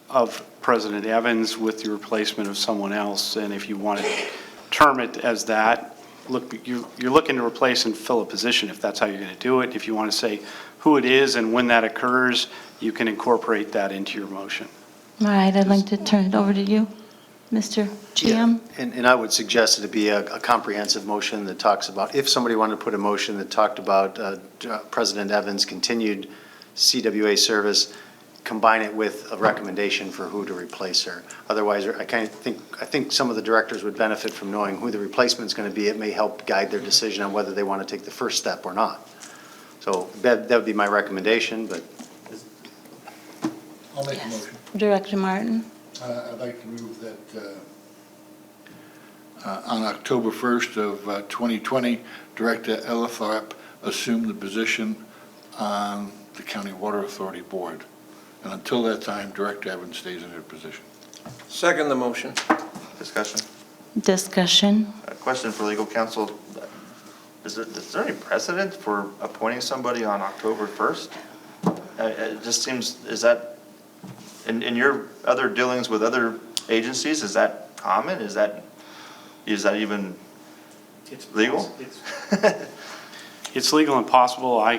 N: of President Evans with the replacement of someone else. And if you want to term it as that, you're looking to replace and fill a position, if that's how you're going to do it. If you want to say who it is and when that occurs, you can incorporate that into your motion.
M: All right, I'd like to turn it over to you, Mr. GM.
H: And I would suggest it to be a comprehensive motion that talks about, if somebody wanted to put a motion that talked about President Evans' continued CWA service, combine it with a recommendation for who to replace her. Otherwise, I think some of the directors would benefit from knowing who the replacement's going to be. It may help guide their decision on whether they want to take the first step or not. So that would be my recommendation, but.
G: I'll make a motion.
M: Director Martin?
G: I'd like to move that on October 1st of 2020, Director Ellertharp assume the position on the County Water Authority Board. And until that time, Director Evans stays in her position.
B: Second the motion.
A: Discussion?
M: Discussion?
A: A question for legal counsel. Is there any precedent for appointing somebody on October 1st? It just seems, is that, in your other dealings with other agencies, is that common? Is that even legal?
N: It's legal and possible. I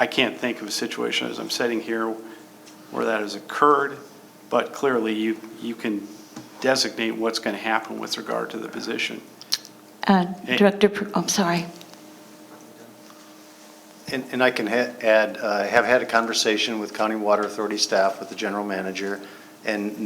N: can't think of a situation as I'm sitting here where that has occurred, but clearly you can designate what's going to happen with regard to the position.
M: Director, I'm sorry.
H: And I can add, have had a conversation with County Water Authority staff, with the general manager, and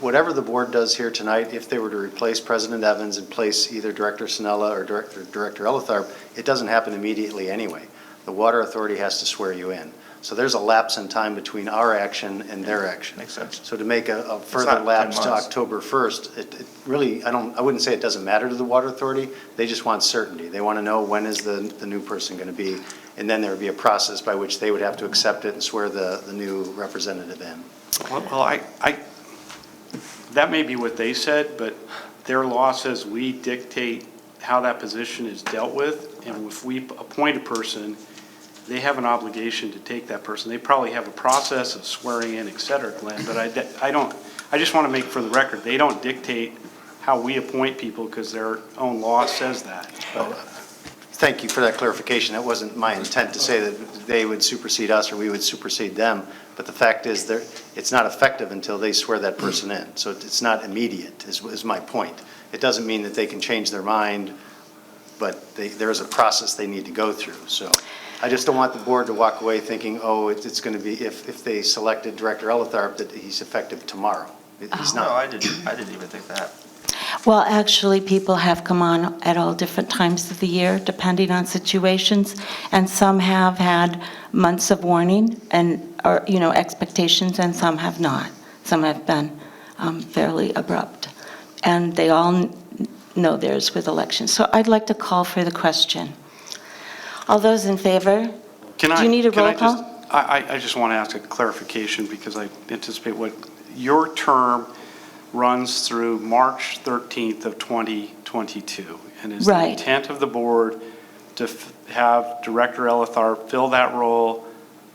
H: whatever the board does here tonight, if they were to replace President Evans and place either Director Sinella or Director Ellertharp, it doesn't happen immediately anyway. The Water Authority has to swear you in. So there's a lapse in time between our action and their action.
A: Makes sense.
H: So to make a further lapse to October 1st, it really, I wouldn't say it doesn't matter to the Water Authority. They just want certainty. They want to know when is the new person going to be, and then there would be a process by which they would have to accept it and swear the new representative in.
N: Well, that may be what they said, but their law says we dictate how that position is dealt with, and if we appoint a person, they have an obligation to take that person. They probably have a process of swearing in, et cetera, Glenn, but I just want to make for the record, they don't dictate how we appoint people because their own law says that.
H: Thank you for that clarification. That wasn't my intent to say that they would supersede us or we would supersede them, but the fact is it's not effective until they swear that person in. So it's not immediate, is my point. It doesn't mean that they can change their mind, but there is a process they need to go through. So I just don't want the board to walk away thinking, oh, it's going to be, if they selected Director Ellertharp, that he's effective tomorrow. He's not.
A: No, I didn't even think that.
M: Well, actually, people have come on at all different times of the year, depending on situations, and some have had months of warning or expectations, and some have not. Some have been fairly abrupt, and they all know theirs with elections. So I'd like to call for the question. All those in favor? Do you need a roll call?
N: I just want to ask a clarification because I anticipate what your term runs through March 13th of 2022. And is the intent of the board to have Director Ellertharp fill that role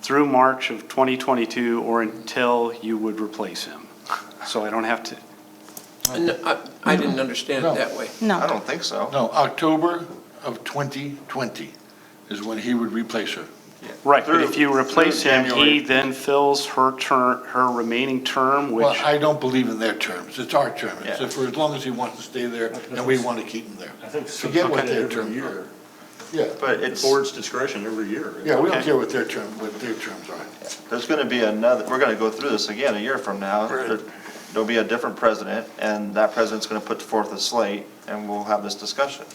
N: through March of 2022 or until you would replace him? So I don't have to.
B: I didn't understand it that way.
M: No.
A: I don't think so.
G: No, October of 2020 is when he would replace her.
N: Right, but if you replace him, he then fills her remaining term, which.
G: Well, I don't believe in their terms. It's our term. It's for as long as he wants to stay there, and we want to keep him there.
K: I think
G: Forget what their terms are. Yeah,
A: But it's
K: board's discretion every year.
G: yeah, we don't care what their terms are.
A: There's going to be we're going to go through this again a year from now. There'll be a different president, and that president's going to put forth a slate, and we'll have this discussion.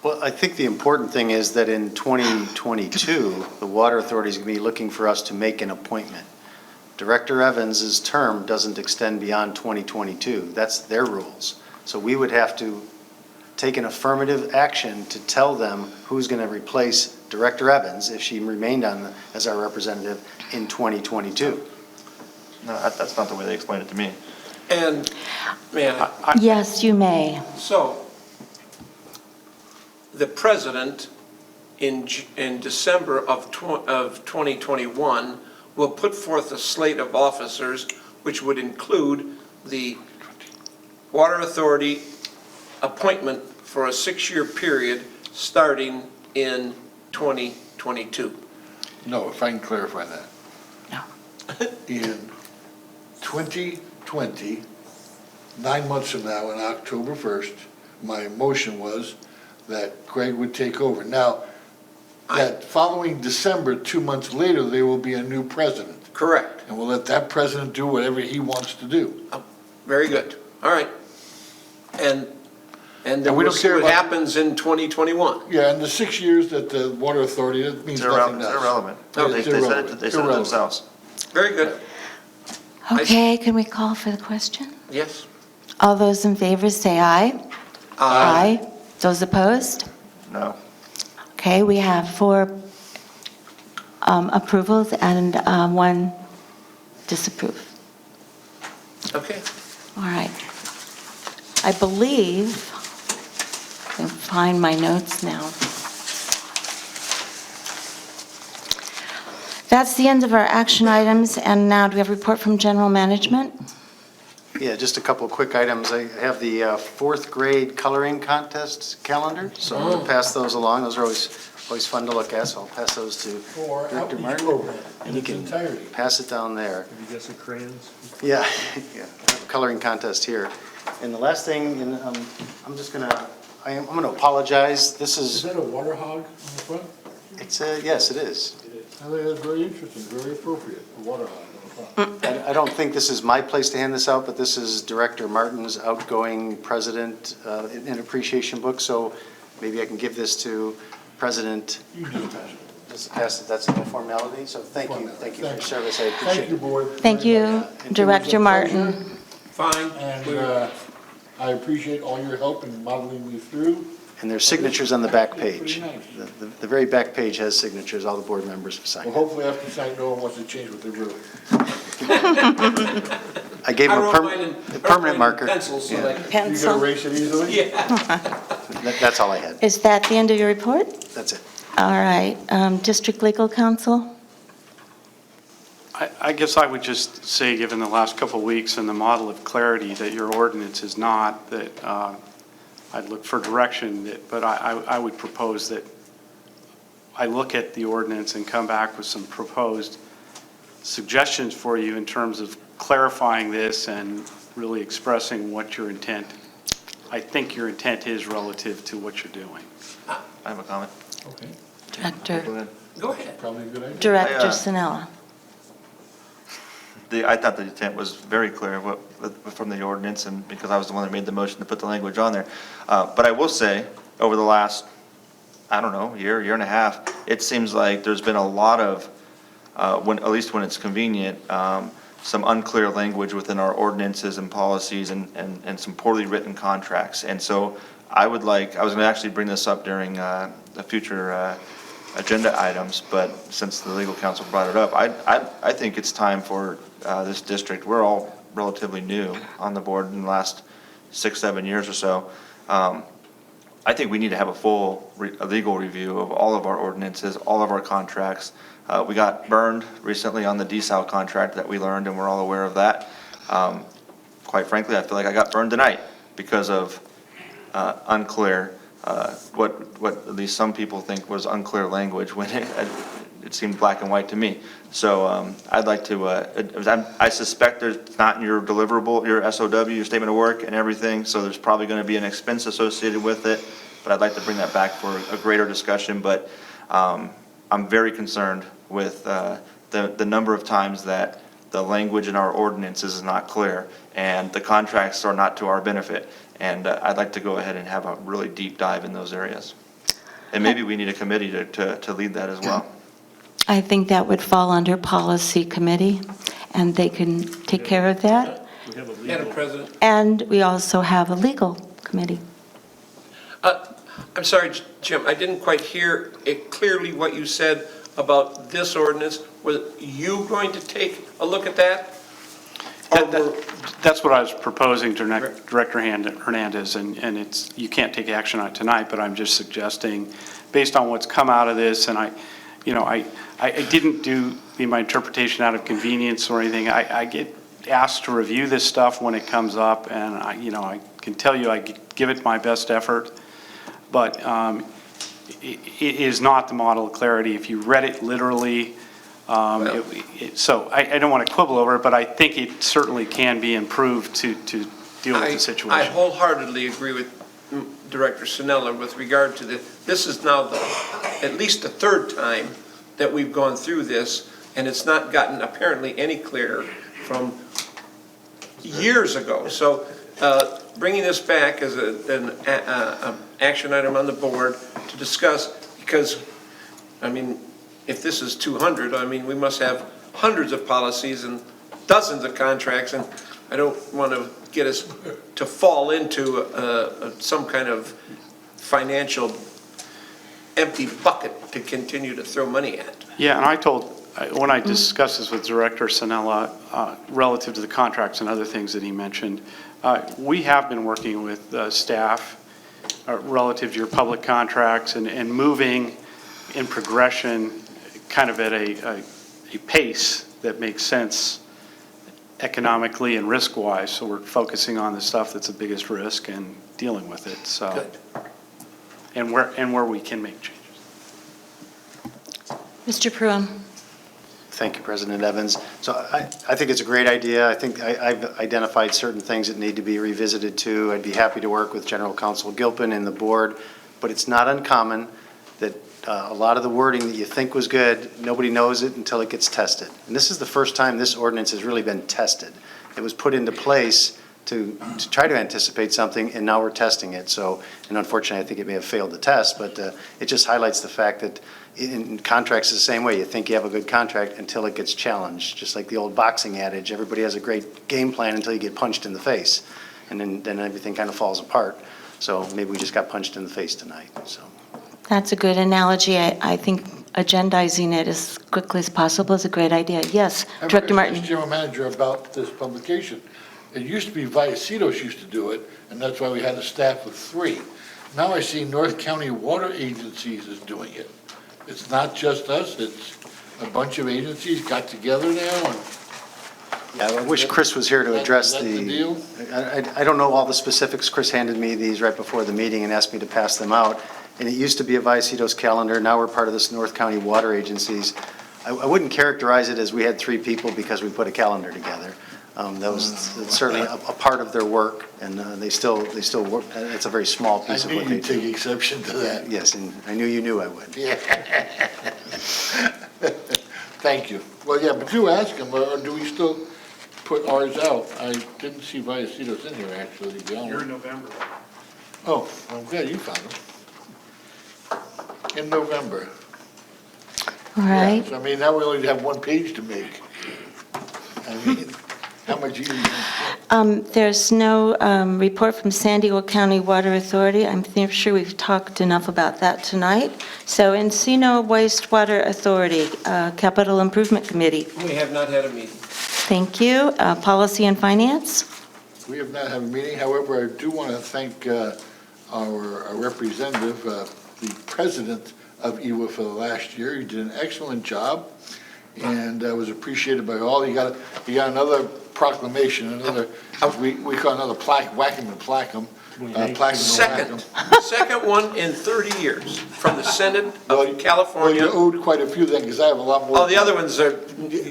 H: Well, I think the important thing is that in 2022, the Water Authority is going to be looking for us to make an appointment. Director Evans's term doesn't extend beyond 2022. That's their rules. So we would have to take an affirmative action to tell them who's going to replace Director Evans if she remained on as our representative in 2022.
A: No, that's not the way they explained it to me.
B: And, man,
M: Yes, you may.
B: so the president in December of 2021 will put forth a slate of officers which would include the Water Authority appointment for a 6-year period starting in 2022.
G: No, if I can clarify that.
M: No.
G: In 2020, 9 months from now, on October 1st, my motion was that Craig would take over. Now, that following December, 2 months later, there will be a new president.
B: Correct.
G: And we'll let that president do whatever he wants to do.
B: Very good. All right. And then
G: And we
B: we'll
G: don't
B: see
G: care
B: what
G: about-
B: happens in 2021.
G: Yeah, and the 6 years that the Water Authority, that means nothing to us.
A: It's irrelevant.
B: No,
A: They
G: it's
A: said it,
G: irrelevant.
A: they said it
G: Irrelevant.
A: themselves.
B: Very good.
M: Okay, can we call for the question?
B: Yes.
M: All those in favor say aye. Aye. Those opposed?
A: No.
M: Okay, we have 4 approvals and 1 disapprove.
B: Okay.
M: All right. I believe, I can find my notes now. That's the end of our action items, and now do we have a report from general management?
H: Yeah, just a couple of quick items. I have the 4th grade coloring contest calendar, so I'm going to pass those along. Those are always fun to look at, so I'll pass those to
G: Or
H: Director
G: outreach
H: Martin.
G: program in
H: And you
G: its
H: can
G: entirety.
H: pass it down there.
K: Have you got some crayons?
H: Yeah, yeah, I have a coloring contest here. And the last thing, and I'm just gonna, I'm gonna apologize. This
G: Is
H: is,
G: that a water hog on the front?
H: it's a, yes, it is.
G: I think that's very interesting, very appropriate, a water hog on the front.
H: I don't think this is my place to hand this out, but this is Director Martin's outgoing president in appreciation book, so maybe I can give this to President.
G: You do pass it.
H: Just pass it, that's no formality, so thank you for your service, I appreciate
G: Thank you,
H: it.
G: board.
M: Thank you, Director Martin.
B: Fine.
G: And I appreciate all your help in modeling me through.
H: And there's signatures on the back
G: Pretty
H: page.
G: nice.
H: The very back page has signatures, all the board members have
G: Well,
H: signed.
G: hopefully after tonight, no one wants to change what they wrote.
H: I gave him
B: I wrote mine in-
H: a permanent marker.
B: Pencil, so
H: Yeah.
B: that,
G: You can
M: Pencil.
G: erase it easily?
B: yeah.
H: That's all I had.
M: Is that the end of your report?
H: That's it.
M: All right. District Legal Counsel?
N: I guess I would just say, given the last couple of weeks and the model of clarity that your ordinance is not, that I'd look for direction, but I would propose that I look at the ordinance and come back with some proposed suggestions for you in terms of clarifying this and really expressing what your intent, I think your intent is relative to what you're doing.
A: I have a comment.
G: Okay,
H: Go
M: Director,
H: ahead.
B: Go ahead.
G: probably a good idea.
M: Director Sinella.
A: I thought the intent was very clear from the ordinance, and because I was the one that made the motion to put the language on there. But I will say, over the last, I don't know, year and a half, it seems like there's been a lot of, at least when it's convenient, some unclear language within our ordinances and policies and some poorly written contracts. And so I was going to actually bring this up during the future agenda items, but since the legal counsel brought it up, I think it's time for this district, we're all relatively new on the board in the last 6-7 years or so. I think we need to have a full legal review of all of our ordinances, all of our contracts. We got burned recently on the desal contract that we learned, and we're all aware of that. Quite frankly, I feel like I got burned tonight because of unclear, what at least some people think was unclear language when it seemed black and white to me. So I'd like to, I suspect it's not in your deliverable, your SOW, your statement of work and everything, so there's probably going to be an expense associated with it, but I'd like to bring that back for a greater discussion. But I'm very concerned with the number of times that the language in our ordinances is not clear and the contracts are not to our benefit. And I'd like to go ahead and have a really deep dive in those areas. And maybe we need a committee to lead that as well.
M: I think that would fall under Policy Committee, and they can take care of that.
K: We have a
B: Madam
K: legal,
B: President.
M: And we also have a Legal Committee.
B: I'm sorry, Jim, I didn't quite hear it clearly what you said about this ordinance. Were you going to take a look at that?
N: That's what I was proposing to Director Hernandez, and it's, you can't take action on it tonight, but I'm just suggesting, based on what's come out of this, and I didn't do my interpretation out of convenience or anything. I get asked to review this stuff when it comes up, and I can tell you I give it my best effort. but it is not the model of clarity. If you read it literally, so I don't want to quibble over it, but I think it certainly can be improved to deal with the situation.
B: I wholeheartedly agree with Director Sinella with regard to this is now at least the third time that we've gone through this, and it's not gotten apparently any clearer from years ago. So bringing this back as an action item on the board to discuss, because, I mean, if this is 200, I mean, we must have hundreds of policies and dozens of contracts, and I don't want to get us to fall into some kind of financial empty bucket to continue to throw money at.
N: Yeah, and when I discussed this with Director Sinella, relative to the contracts and other things that he mentioned, we have been working with staff relative to your public contracts and moving in progression kind of at a pace that makes sense economically and risk-wise. So we're focusing on the stuff that's the biggest risk and dealing with it. So,
B: Good.
N: and where we can make changes.
M: Mr. Pruitt.
H: Thank you, President Evans. So I think it's a great idea. I think I've identified certain things that need to be revisited too. I'd be happy to work with General Counsel Gilpin and the board, but it's not uncommon that a lot of the wording that you think was good, nobody knows it until it gets tested. And this is the first time this ordinance has really been tested. It was put into place to try to anticipate something, and now we're testing it. So, and unfortunately, I think it may have failed the test, but it just highlights the fact that in contracts the same way. You think you have a good contract until it gets challenged, just like the old boxing adage, everybody has a great game plan until you get punched in the face, and then everything kind of falls apart. So maybe we just got punched in the face tonight, so.
M: That's a good analogy. I think agendizing it as quickly as possible is a great idea. Yes, Director Martin.
G: General Manager, about this publication. It used to be Vallecitos used to do it, and that's why we had a staff of 3. Now I see North County Water Agencies is doing it. It's not just us, it's a bunch of agencies got together now and.
H: Yeah, I wish Chris was here to address
G: That's the deal?
H: I don't know all the specifics. Chris handed me these right before the meeting and asked me to pass them out. And it used to be a Vallecitos calendar. Now we're part of this North County Water Agencies. I wouldn't characterize it as we had 3 people because we put a calendar together. That was certainly a part of their work, and they still work. It's a very small piece of what
G: I
H: they
G: knew
H: do.
G: you'd take exception to that.
H: Yes, and I knew you knew I would.
G: Yeah. Thank you. Well, yeah, but do ask them, or do we still put ours out? I didn't see Vallecitos in here, actually, to be honest.
K: You're in November.
G: Oh, I'm glad you found them. In November.
M: All right.
G: Yes, I mean, now we only have 1 page to make. I mean, how much easier?
M: There's no report from San Diego County Water Authority. I'm sure we've talked enough about that tonight. So Encino Wastewater Authority, Capital Improvement Committee.
B: We have not had a meeting.
M: Thank you. Policy and Finance.
G: We have not had a meeting. However, I do want to thank our representative, the president of EWA for the last year. He did an excellent job and was appreciated by all. He got another proclamation, another, we call another plaque, whack him and plaque him.
B: Second one in 30 years from the Senate of California.
G: Well, you owed quite a few then, because I have a lot more.
B: Oh, the other ones are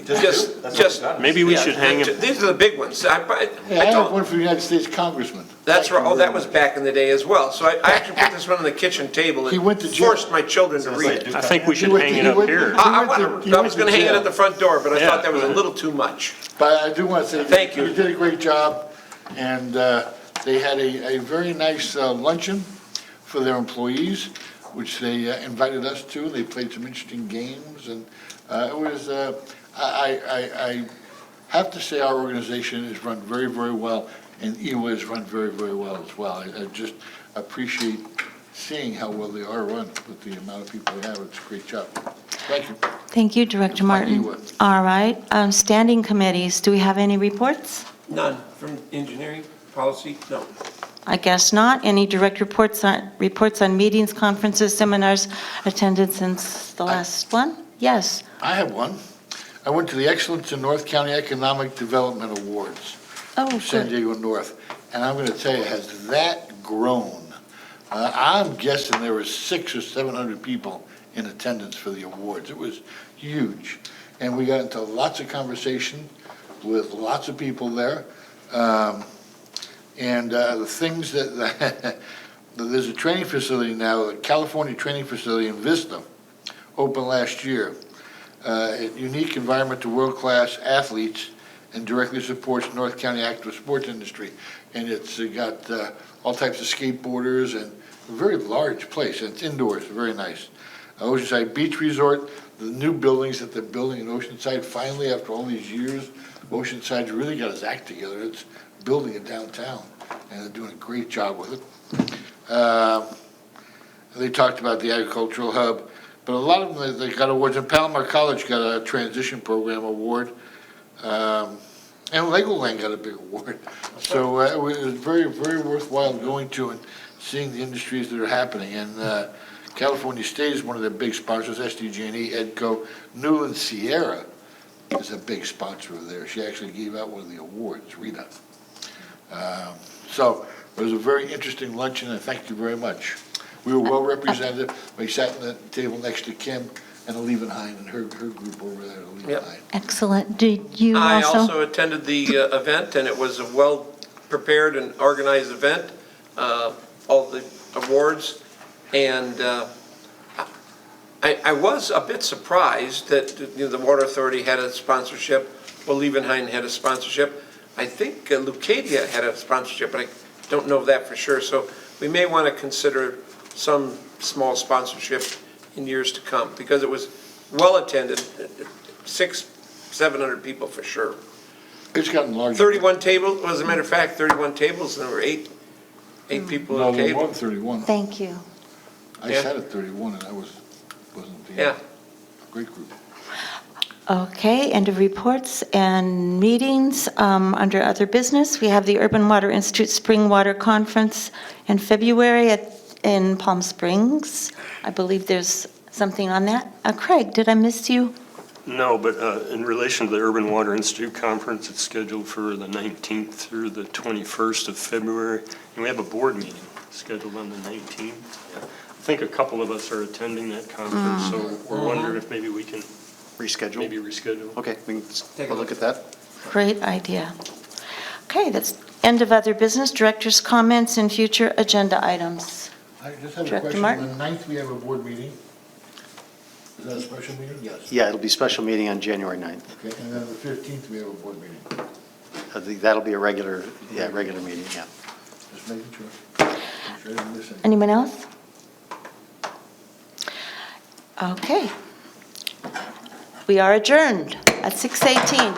B: just.
K: Maybe we should hang him.
B: These are the big ones.
G: I have one for the United States Congressman.
B: That's right. Oh, that was back in the day as well. So I actually put this one on the kitchen table
G: He went to
B: and
G: jail.
B: forced my children to read it.
K: I think we should hang it up here.
B: I was going to hang it at the front door, but I thought that was a little too much.
G: But I do want to say.
B: Thank you.
G: You did a great job, and they had a very nice luncheon for their employees, which they invited us to. They played some interesting games, and it was, I have to say our organization is run very, very well, and EWA is run very, very well as well. I just appreciate seeing how well they are run with the amount of people they have. It's a great job. Thank you.
M: Thank you, Director Martin. All right. Standing committees, do we have any reports?
B: None from engineering, policy, no.
M: I guess not. Any direct reports on meetings, conferences, seminars attended since the last one? Yes.
G: I have one. I went to the Excellence in North County Economic Development Awards.
M: Oh,
G: San
M: good.
G: Diego North. And I'm going to tell you, has that grown I'm guessing there were 600 or 700 people in attendance for the awards. It was huge. And we got into lots of conversation with lots of people there. The things that, there's a training facility now, a California training facility in Vista, opened last year. A unique environment to world-class athletes and directly supports North County active sports industry. And it's got all types of skateboarders and a very large place, and it's indoors, very nice. Oceanside Beach Resort, the new buildings that they're building in Oceanside, finally, after all these years, Oceanside's really got its act together. It's building it downtown, and they're doing a great job with it. They talked about the agricultural hub, but a lot of them, they got awards. And Palomar College got a transition program award, and Legoland got a big award. So it was very, very worthwhile going to and seeing the industries that are happening. And California State is one of their big sponsors, SDG&E, EDCO. Newland Sierra is a big sponsor of theirs. She actually gave out one of the awards, Rita. So it was a very interesting luncheon, and thank you very much. We were well represented. We sat at the table next to Kim and Levenheim and her group over there, Levenheim.
M: Excellent. Did you
B: I
M: also?
B: also attended the event, and it was a well-prepared and organized event, all the awards. And I was a bit surprised that the Water Authority had a sponsorship, well, Levenheim had a sponsorship. I think Leucadia had a sponsorship, but I don't know that for sure. So we may want to consider some small sponsorship in years to come, because it was well-attended, 600-700 people for sure.
G: It's gotten larger.
B: 31 tables, well, as a matter of fact, 31 tables, and there were eight people
G: No,
B: at a
G: there
B: table.
G: weren't 31.
M: Thank you.
G: I
B: Yeah.
G: sat at 31, and I wasn't
B: Yeah.
G: a great group.
M: Okay, end of reports and meetings. Under other business, we have the Urban Water Institute Spring Water Conference in February in Palm Springs. I believe there's something on that. Craig, did I miss you?
K: No, but in relation to the Urban Water Institute Conference, it's scheduled for the 19th through the 21st of February. And we have a board meeting scheduled on the 19th. I think a couple of us are attending that conference, so we're wondering if maybe we can
H: Reschedule?
K: maybe reschedule.
H: Okay, we can take a look at that.
M: Great idea. Okay, that's end of other business. Director's comments and future agenda items.
G: I just have a
M: Director
G: question.
M: Martin?
G: On the 9th, we have a board meeting. Is that a special meeting? Yes.
H: Yeah, it'll be special meeting on January 9th.
G: Okay, and then the 15th, we have a board meeting.
H: That'll be a regular meeting, yeah.
G: Just making sure. Make sure I didn't miss anything.
M: Anyone else? Okay. We are adjourned at 6:18.